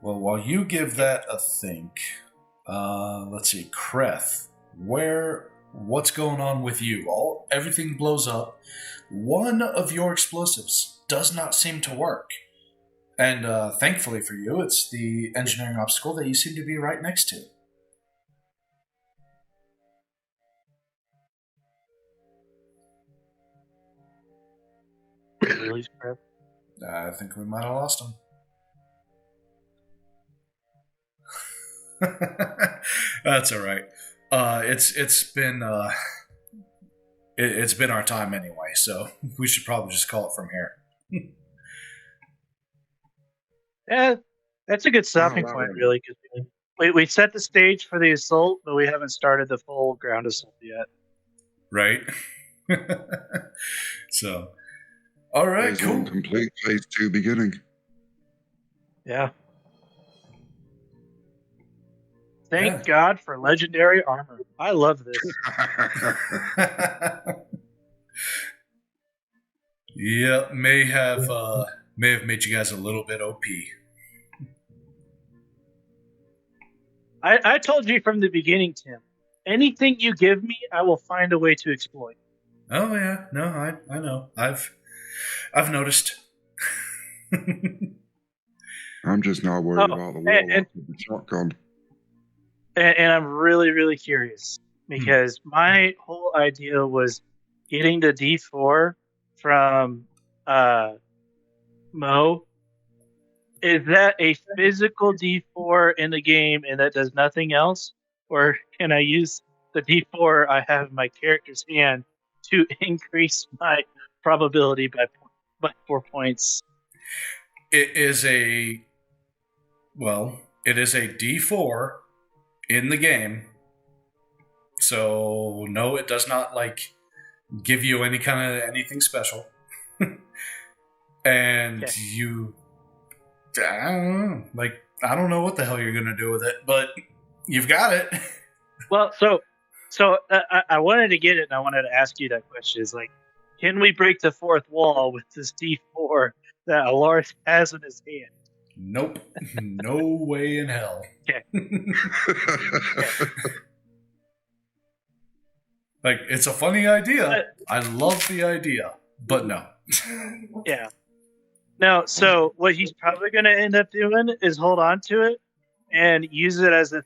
Well, while you give that a think, let's see, Kreth, what's going on with you? Everything blows up. One of your explosives does not seem to work. And thankfully for you, it's the engineering obstacle that you seem to be right next to. Release prep. I think we might have lost him. That's all right. It's been it's been our time anyway, so we should probably just call it from here. Yeah, that's a good stopping wow. point, really, because we set the stage for the assault, but we haven't started the full ground assault yet. Right. So, all right, Phase cool. 1 complete, phase 2 beginning. Yeah. Thank God for legendary armor. I love this. Yeah, may have made you guys a little bit OP. I told you from the beginning, Tim. Anything you give me, I will find a way to exploit. Oh yeah, no, I know. I've noticed. I'm just not worried about the warlock with the shotgun. And I'm really, really curious because my whole idea was getting the D4 from Mo. Is that a physical D4 in the game and that does nothing else? Or can I use the D4 I have in my character's hand to increase my probability by 4 points? It is a D4 in the game. So no, it does not give you any kind of anything special. And you, I don't know what the hell you're gonna do with it, but you've got it. Well, so I wanted to get it, and I wanted to ask you that question: is can we break the fourth wall with this D4 that Alaris has in his hand? Nope, no way in hell. Okay. It's a funny idea. I love the idea, but no. Yeah. No, so what he's probably going to end up doing is hold on to it and use it as a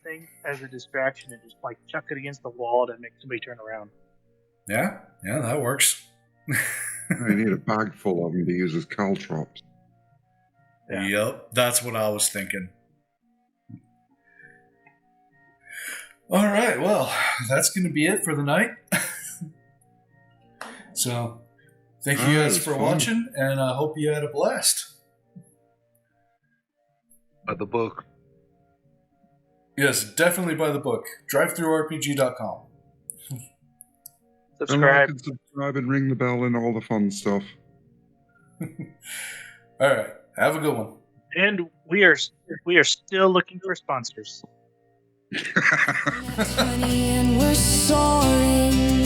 distraction, and just chuck it against the wall to make somebody turn around. Yeah, that works. I need a bag full of them to use as caltrops. Yeah. Yep, that's what I was thinking. All right, well, that's going to be it for the night. So, thank you guys for watching, and I hope you had a blast. By the book. Yes, definitely buy the book. DriveThruRPG.com. And Subscribe. like and subscribe and ring the bell and all the fun stuff. All right. Have a good one. And we are still looking for sponsors. 20 and we're soaring.